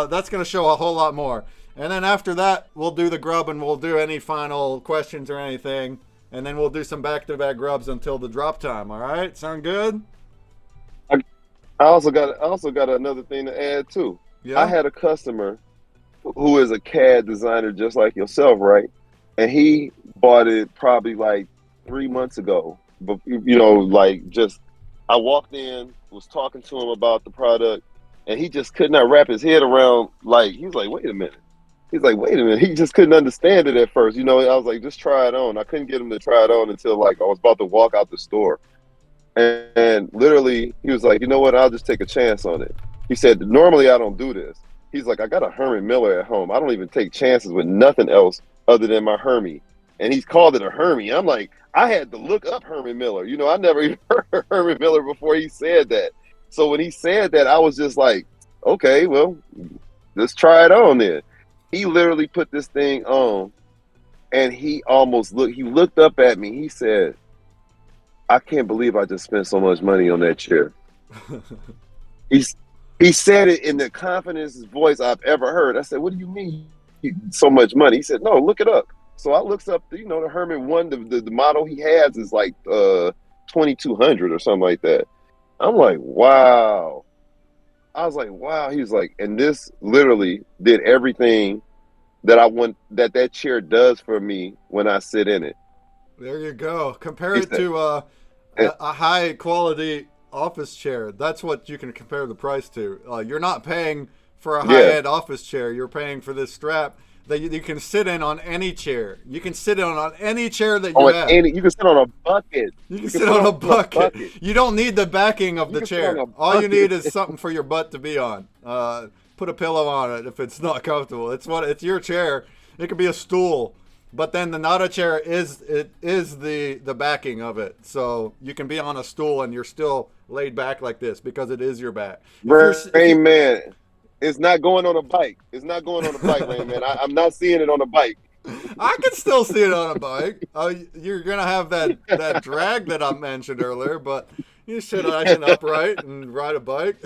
that's going to show a whole lot more. And then after that, we'll do the grub and we'll do any final questions or anything, and then we'll do some back-to-back grubs until the drop time. All right, sound good? I also got another thing to add too. Yeah. I had a customer who is a CAD designer just like yourself, right? And he bought it probably like 3 months ago. But I walked in, was talking to him about the product, and he just could not wrap his head around. Like, he was like, wait a minute. He's like, wait a minute. He just couldn't understand it at first. I was like, just try it on. I couldn't get him to try it on until like I was about to walk out the store. And literally, he was like, you know what? I'll just take a chance on it. He said, normally I don't do this. He's like, I got a Herman Miller at home. I don't even take chances with nothing else other than my Hermie. And he's called it a Hermie. I'm like, I had to look up Herman Miller. I never even heard Herman Miller before he said that. So when he said that, I was just like, okay, well, let's try it on then. He literally put this thing on, and he looked up at me. He said, I can't believe I just spent so much money on that chair. He said it in the confidence voice I've ever heard. I said, what do you mean so much money? He said, no, look it up. So I looked up, the Herman 1, the model he has is like 2200 or something like that. I'm like, wow. I was like, wow. He was like, and this literally did everything that I want, that chair does for me when I sit in it. There you go. Compare it to a high quality office chair. That's what you can compare the price to. You're not paying for a high-end office chair. You're paying for this strap that you can sit in on any chair. You can sit on any chair that you have. You can sit on a bucket. You can sit on a bucket. You don't need the backing of the chair. All you need is something for your butt to be on. Put a pillow on it if it's not comfortable. It's your chair. It could be a stool. But then the NadaChair is the backing of it. So you can be on a stool and you're still laid back like this because it is your back. Man. It's not going on a bike. It's not going on a bike, man. I'm not seeing it on a bike. I can still see it on a bike. You're gonna have that drag that I mentioned earlier, but you sit nice and upright and ride a bike.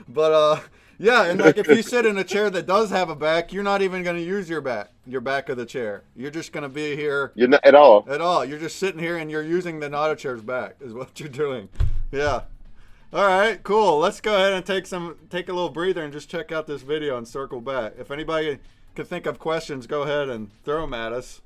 But yeah, and like if you sit in a chair that does have a back, you're not even gonna use your back of the chair. You're just gonna be here. You're not at all. At all. You're just sitting here and you're using the NadaChair's back is what you're doing. Yeah. All right, cool. Let's go ahead and take a little breather and just check out this video and circle back. If anybody can think of questions, go ahead and throw them at us.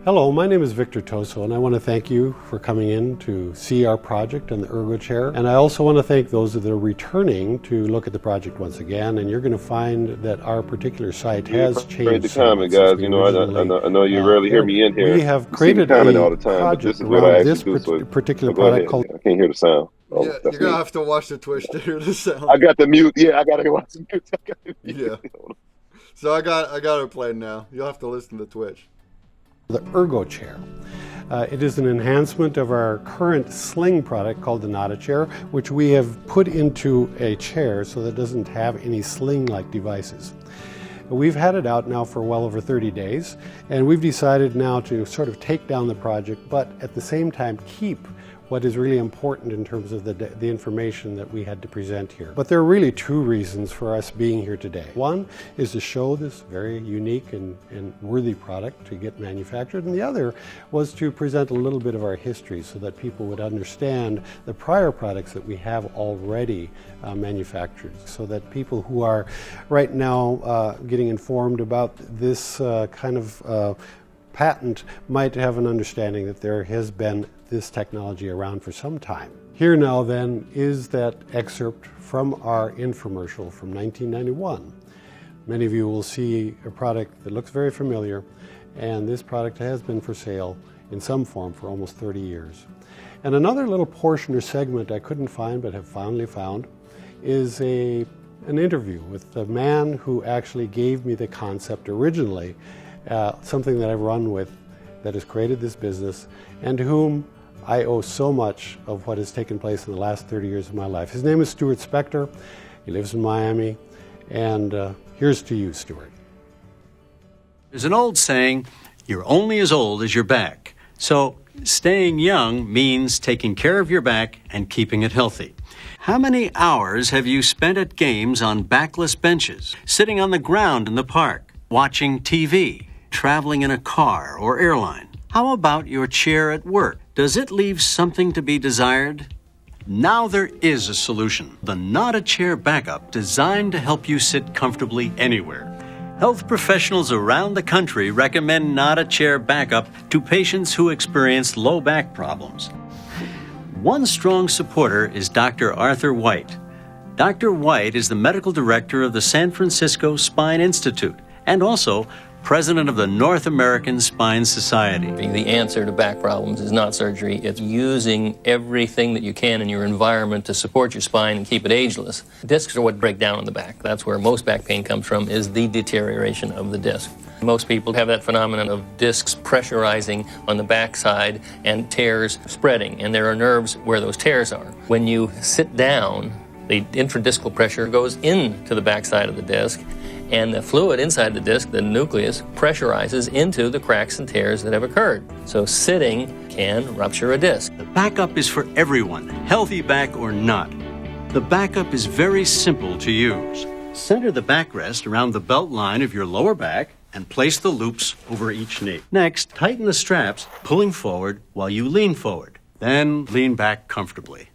Hello, my name is Victor Toso, and I want to thank you for coming in to see our project and the Ergo Chair. And I also want to thank those that are returning to look at the project once again. And you're going to find that our particular site has changed. Great to comment, guys. I know you rarely hear me in here. We have created a all the time, but this is what I actually do. Particular product called. I can't hear the sound. Oh, yeah, you're gonna have to watch the Twitch to hear the sound. I got the mute. Yeah, I gotta watch the mute. Yeah. So I got it played now. You'll have to listen to Twitch. The Ergo Chair. It is an enhancement of our current sling product called the NadaChair, which we have put into a chair so that it doesn't have any sling-like devices. We've had it out now for well over 30 days, and we've decided now to sort of take down the project, but at the same time keep what is really important in terms of the information that we had to present here. But there are really two reasons for us being here today. One is to show this very unique and worthy product to get manufactured, and the other was to present a little bit of our history so that people would understand the prior products that we have already manufactured, so that people who are right now getting informed about this kind of patent might have an understanding that there has been this technology around for some time. Here now then is that excerpt from our infomercial from 1991. Many of you will see a product that looks very familiar, and this product has been for sale in some form for almost 30 years. And another little portion or segment I couldn't find but have finally found is an interview with the man who actually gave me the concept originally, something that I've run with that has created this business and to whom I owe so much of what has taken place in the last 30 years of my life. His name is Stuart Spector. He lives in Miami, and here's to you, Stuart. There's an old saying, you're only as old as your back. So staying young means taking care of your back and keeping it healthy. How many hours have you spent at games on backless benches, sitting on the ground in the park, watching TV, traveling in a car or airline? How about your chair at work? Does it leave something to be desired? Now there is a solution. The NadaChair Backup, designed to help you sit comfortably anywhere. Health professionals around the country recommend NadaChair Backup to patients who experience low back problems. One strong supporter is Dr. Arthur White. Dr. White is the medical director of the San Francisco Spine Institute and also president of the North American Spine Society. The answer to back problems is not surgery. It's using everything that you can in your environment to support your spine and keep it ageless. Discs are what break down on the back. That's where most back pain comes from, is the deterioration of the disc. Most people have that phenomenon of discs pressurizing on the backside and tears spreading, and there are nerves where those tears are. When you sit down, the intradiscal pressure goes into the backside of the disc, and the fluid inside the disc, the nucleus, pressurizes into the cracks and tears that have occurred. So sitting can rupture a disc. The backup is for everyone, healthy back or not. The backup is very simple to use. Center the backrest around the belt line of your lower back and place the loops over each knee. Next, tighten the straps, pulling forward while you lean forward. Then lean back comfortably.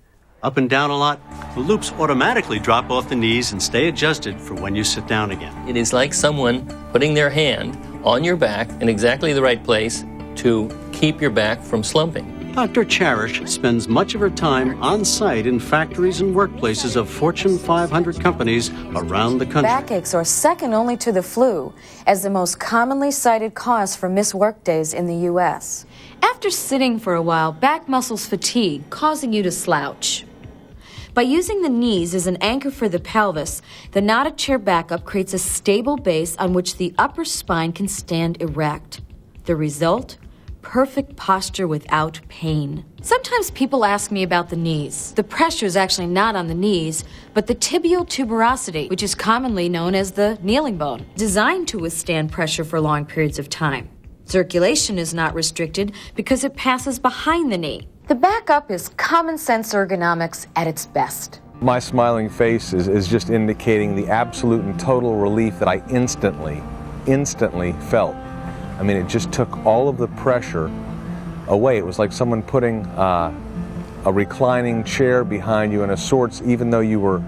Up and down a lot, the loops automatically drop off the knees and stay adjusted for when you sit down again. It is like someone putting their hand on your back in exactly the right place to keep your back from slumping. Dr. Cherish spends much of her time on site in factories and workplaces of Fortune 500 companies around the country. Backaches are second only to the flu as the most commonly cited cause for missed workdays in the U.S. After sitting for a while, back muscles fatigue, causing you to slouch. By using the knees as an anchor for the pelvis, the NadaChair Backup creates a stable base on which the upper spine can stand erect. The result? Perfect posture without pain. Sometimes people ask me about the knees. The pressure is actually not on the knees, but the tibial tuberosity, which is commonly known as the kneeling bone, designed to withstand pressure for long periods of time. Circulation is not restricted because it passes behind the knee. The Backup is common sense ergonomics at its best. My smiling face is just indicating the absolute and total relief that I instantly felt. I mean, it just took all of the pressure away. It was like someone putting a reclining chair behind you in a sorts, even though you were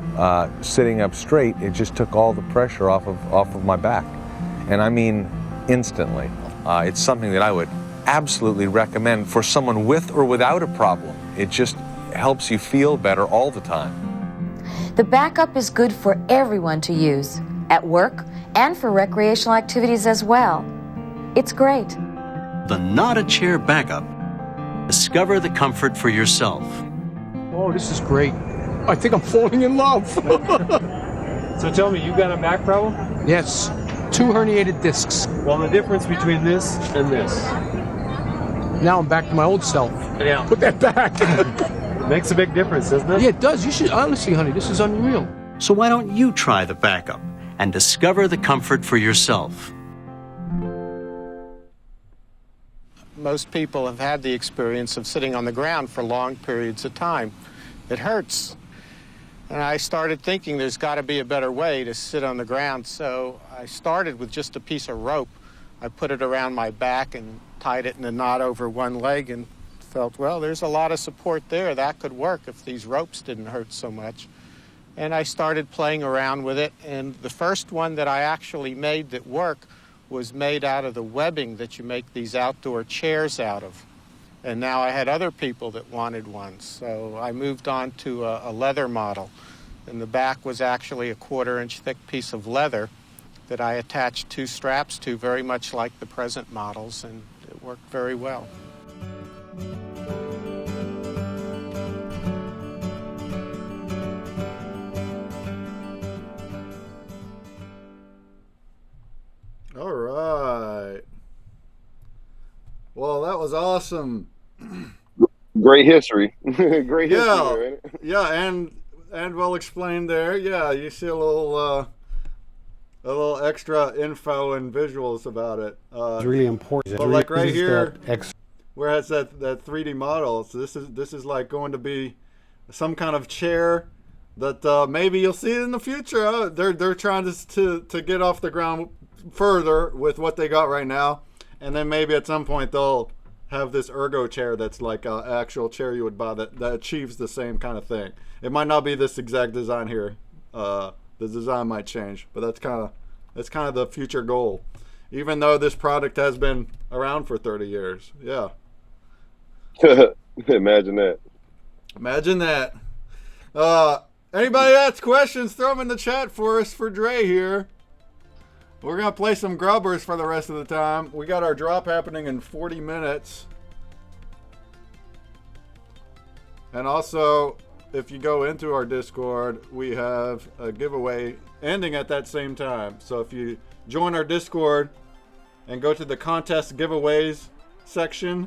sitting up straight, it just took all the pressure off of my back. And I mean, instantly. It's something that I would absolutely recommend for someone with or without a problem. It just helps you feel better all the time. The Backup is good for everyone to use, at work and for recreational activities as well. It's great. The NadaChair Backup. Discover the comfort for yourself. Oh, this is great. I think I'm falling in love. So tell me, you got a back problem? Yes, 2 herniated discs. Well, the difference between this and this. Now I'm back to my old self. Yeah. Put that back. Makes a big difference, doesn't it? Yeah, it does. You should, honestly, honey, this is unreal. So why don't you try the Backup and discover the comfort for yourself? Most people have had the experience of sitting on the ground for long periods of time. It hurts. And I started thinking there's got to be a better way to sit on the ground, so I started with just a piece of rope. I put it around my back and tied it in a knot over one leg and felt, well, there's a lot of support there. That could work if these ropes didn't hurt so much. And I started playing around with it, and the first one that I actually made that worked was made out of the webbing that you make these outdoor chairs out of. And now I had other people that wanted one. So I moved on to a leather model. And the back was actually a 1/4-inch thick piece of leather that I attached 2 straps to, very much like the present models, and it worked very well. All right. Well, that was awesome. Great history. Great history there, ain't it? Yeah, and well explained there. Yeah, you see a little extra info and visuals about it. It's really important. But like right here, where it has that 3D model, so this is like going to be some kind of chair that maybe you'll see it in the future. They're trying to get off the ground further with what they got right now, and then maybe at some point they'll have this ergo chair that's like an actual chair you would buy that achieves the same kind of thing. It might not be this exact design here. The design might change, but that's kind of the future goal, even though this product has been around for 30 years. Yeah. Imagine that. Anybody has questions, throw them in the chat for us for Dre here. We're going to play some grubbers for the rest of the time. We got our drop happening in 40 minutes. And also, if you go into our Discord, we have a giveaway ending at that same time. So if you join our Discord and go to the contest giveaways section,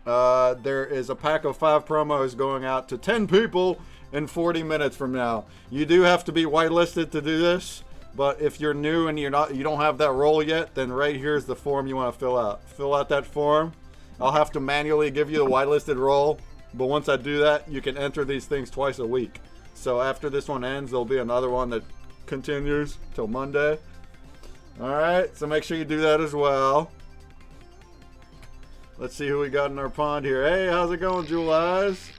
there is a pack of 5 promos going out to 10 people in 40 minutes from now. You do have to be whitelisted to do this. But if you're new and you don't have that role yet, then right here's the form you want to fill out. Fill out that form. I'll have to manually give you the whitelisted role, but once I do that, you can enter these things twice a week. So after this one ends, there'll be another one that continues till Monday. All right, so make sure you do that as well. Let's see who we got in our pond here. Hey, how's it going, Jewel Eyes?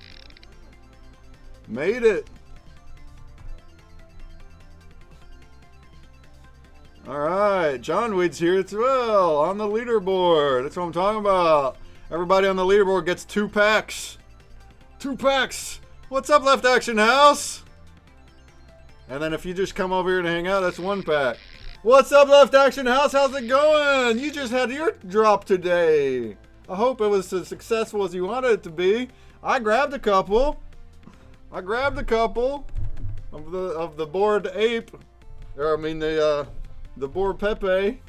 Made it. All right, John Weed's here as well on the leaderboard. That's what I'm talking about. Everybody on the leaderboard gets 2 packs. 2 packs. What's up, Left Action House? And then if you just come over here to hang out, that's 1 pack. What's up, Left Action House? How's it going? You just had your drop today. I hope it was as successful as you wanted it to be. I grabbed a couple of the bored ape. Or I mean the bored Pepe.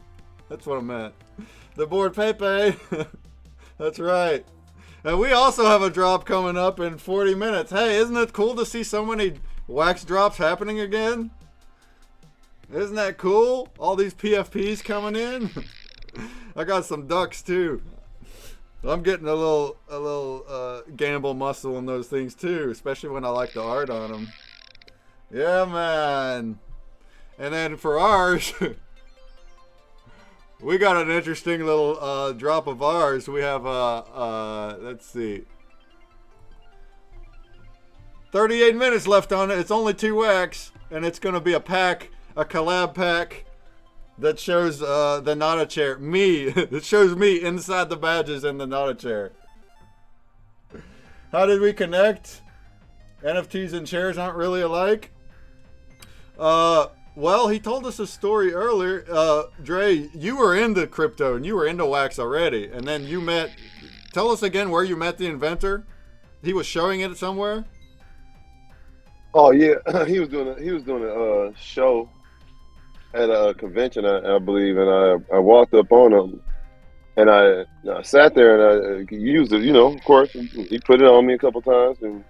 That's what I meant. The bored Pepe. That's right. And we also have a drop coming up in 40 minutes. Hey, isn't it cool to see so many wax drops happening again? Isn't that cool? All these PFPs coming in. I got some ducks too. I'm getting a little gamble muscle in those things too, especially when I like the art on them. Yeah, man. And then for ours, we got an interesting little drop of ours. We have, let's see, 38 minutes left on it. It's only 2 wax, and it's going to be a pack, a collab pack that shows the NadaChair. Me. It shows me inside the badges in the NadaChair. How did we connect? NFTs and chairs aren't really alike. Well, he told us a story earlier. Dre, you were into crypto and you were into wax already. And then you met, tell us again where you met the inventor. He was showing it somewhere. Oh yeah, he was doing a show at a convention, I believe, and I walked up on him, and I sat there and I used it. Of course, he put it on me a couple times, and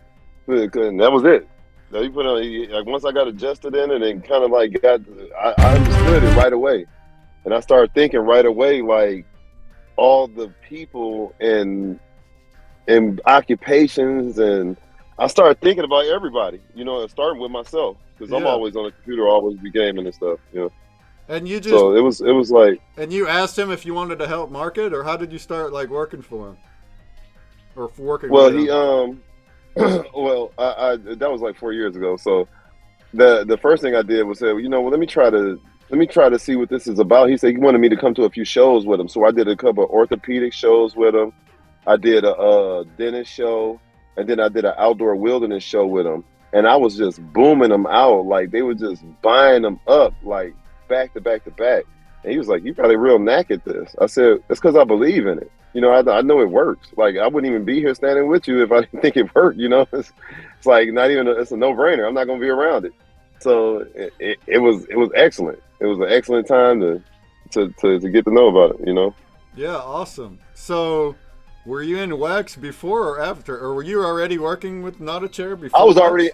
that was it. He put it on, like once I got adjusted in it and kind of like I understood it right away, and I started thinking right away like all the people and occupations, and I started thinking about everybody, starting with myself, because I'm always on the computer, always be gaming and stuff, And you just, so it was like. And you asked him if you wanted to help market, or how did you start like working for him, or working? Well, with him? Well, I that was like 4 years ago. So the first thing I did was say, let me try to see what this is about. He said he wanted me to come to a few shows with him, so I did a couple of orthopedic shows with him. I did a dentist show, and then I did an outdoor wilderness show with them. And I was just booming them out. Like, they were just buying them up, like, back to back to back. And he was like, "You got a real knack at this." I said, "It's because I believe in it. You know, I know it works. Like, I wouldn't even be here standing with you if I didn't think it worked, you know? It's like not even, it's a no-brainer. I'm not going to be around it." So it was excellent. It was an excellent time to get to know about it, you know? Yeah, awesome. So, were you in wax before or after, or were you already working with NadaChair before? I was already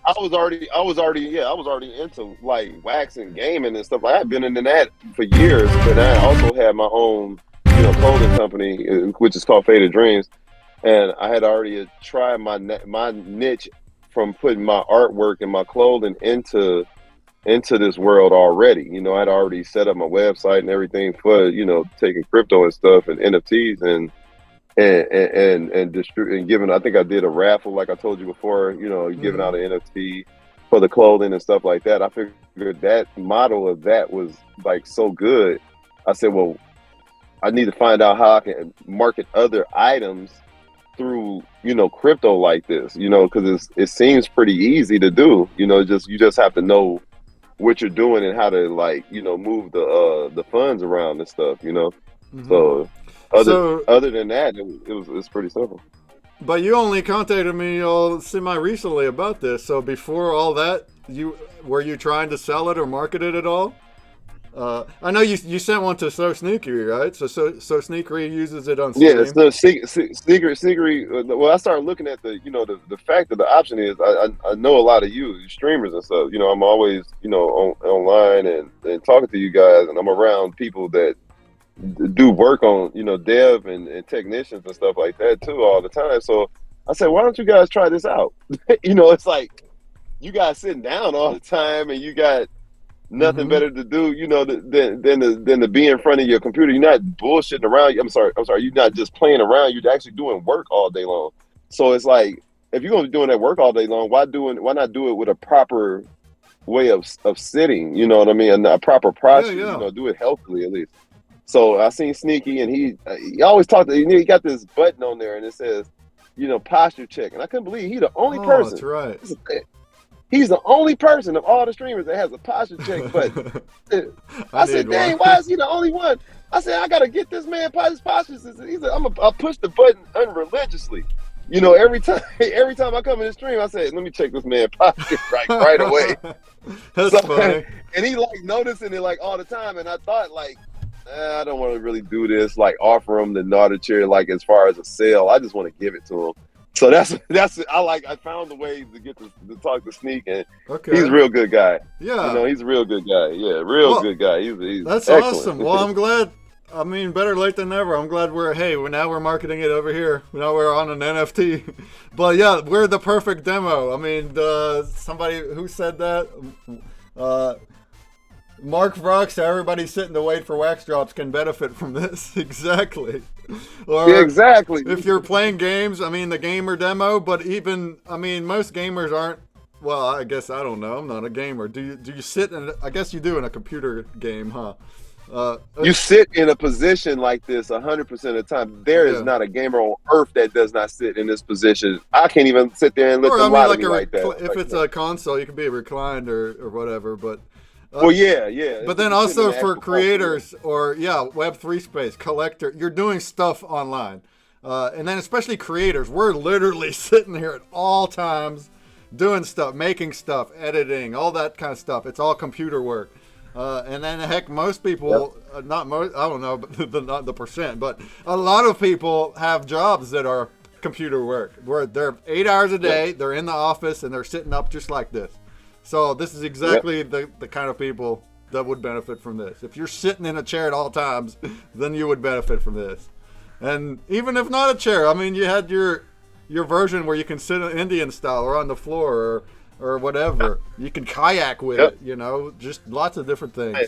into like wax and gaming and stuff. I've been into that for years, but I also had my own, you know, clothing company, which is called Faded Dreams, and I had already tried my niche from putting my artwork and my clothing into this world already. You know, I'd already set up my website and everything for, you know, taking crypto and stuff and NFTs and giving. I think I did a raffle, like I told you before, you know, giving out an NFT for the clothing and stuff like that. I figured that model of that was like so good. I said, well, I need to find out how I can market other items through, you know, crypto like this, you know, because it seems pretty easy to do. You know, you just have to know what you're doing and how to, like, you know, move the funds around and stuff, you know. So other than that, it's pretty simple. But you only contacted me semi-recently about this. So before all that, were you trying to sell it or market it at all? I know you sent one to So Sneakery, right? So Sneakery uses it on Steam. Yeah, so Sneakery. Well, I started looking at the fact that the option is I know a lot of you streamers and stuff. You know, I'm always, you know, online and talking to you guys, and I'm around people that do work on, you know, dev and technicians and stuff like that too all the time. So I said, why don't you guys try this out? You know, it's like you guys sitting down all the time and you got nothing better to do, you know, than to be in front of your computer. You're not bullshitting around. I'm sorry. You're not just playing around. You're actually doing work all day long. So it's like, if you're gonna be doing that work all day long, why not do it with a proper way of sitting? You know what I mean? A proper posture. You know, do it healthily at least. So I seen Sneaky, and he always talked. He got this button on there, and it says, you know, posture check. And I couldn't believe he's the only person. That's right. He's the only person of all the streamers that has a posture check button. I said, dang, why is he the only one? I said, I gotta get this man his posture. I'll push the button unreligiously. You know, every time I come in the stream, I say, let me check this man posture right away. That's funny. And he like noticing it like all the time. And I thought like, I don't want to really do this, like offer him the NadaChair like as far as a sale. I just want to give it to him. So that's I found a way to get to talk to Sneak, and he's a real good guy. Yeah, you know, he's a real good guy. Yeah, good guy. He's that's excellent. Awesome. Well, I'm glad. I mean, better late than never. I'm glad now we're marketing it over here. Now we're on an NFT. But yeah, we're the perfect demo. I mean, somebody who said that. Mark Vrox, everybody sitting to wait for wax drops can benefit from this. Exactly. Or yeah, exactly. If you're playing games, I mean, the gamer demo, but even, I mean, most gamers aren't, well, I guess, I don't know. I'm not a gamer. Do you sit in, I guess you do in a computer game, huh? You sit in a position like this 100% of the time. There is not a gamer on earth that does not sit in this position. I can't even sit there and let them lie to me like that. If it's a console, you can be reclined or whatever, but... well, yeah. But then also for creators or, Web3 space, collector, you're doing stuff online. And then especially creators, we're literally sitting here at all times doing stuff, making stuff, editing, all that kind of stuff. It's all computer work. And then, heck, most people, not most, I don't know, but not the percent, but a lot of people have jobs that are computer work, where they're 8 hours a day, they're in the office, and they're sitting up just like this. So this is exactly the kind of people that would benefit from this. If you're sitting in a chair at all times, then you would benefit from this. And even if not a chair, I mean, you had your version where you can sit Indian style or on the floor or whatever. You can kayak with it, you know, just lots of different things.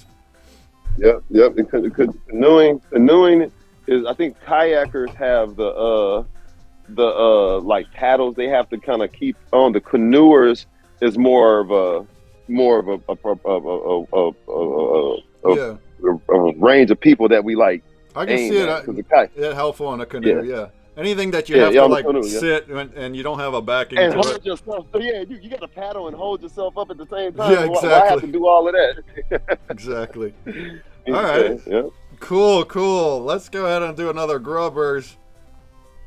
Yep. Canoeing is, I think kayakers have the like paddles they have to kind of keep on. The canoers is more of a range of people that we like. I can see it helpful on a canoe, anything that you Yeah, have yeah, to on the like canoe, yeah. sit and you don't have a backing And to hold it. yourself. So yeah, you got to paddle and hold yourself up at the same time. Yeah, Why have exactly. to do all of that? Exactly. All right. Yeah. Cool. Let's go ahead and do another Grubbers.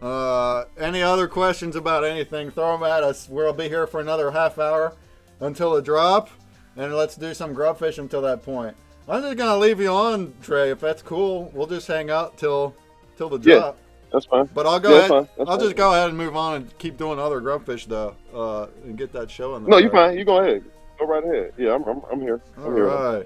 Any other questions about anything, throw them at us. We'll be here for another half hour until the drop, and let's do some grubfish until that point. I'm just gonna leave you on, Trey, if that's cool. We'll just hang out till the drop. Yeah, that's fine. But I'll go ahead. I'll just go ahead and move on and keep doing other grubfish though, and get that show in there. No, you're fine. You go ahead. Go right ahead. Yeah, I'm here. All right.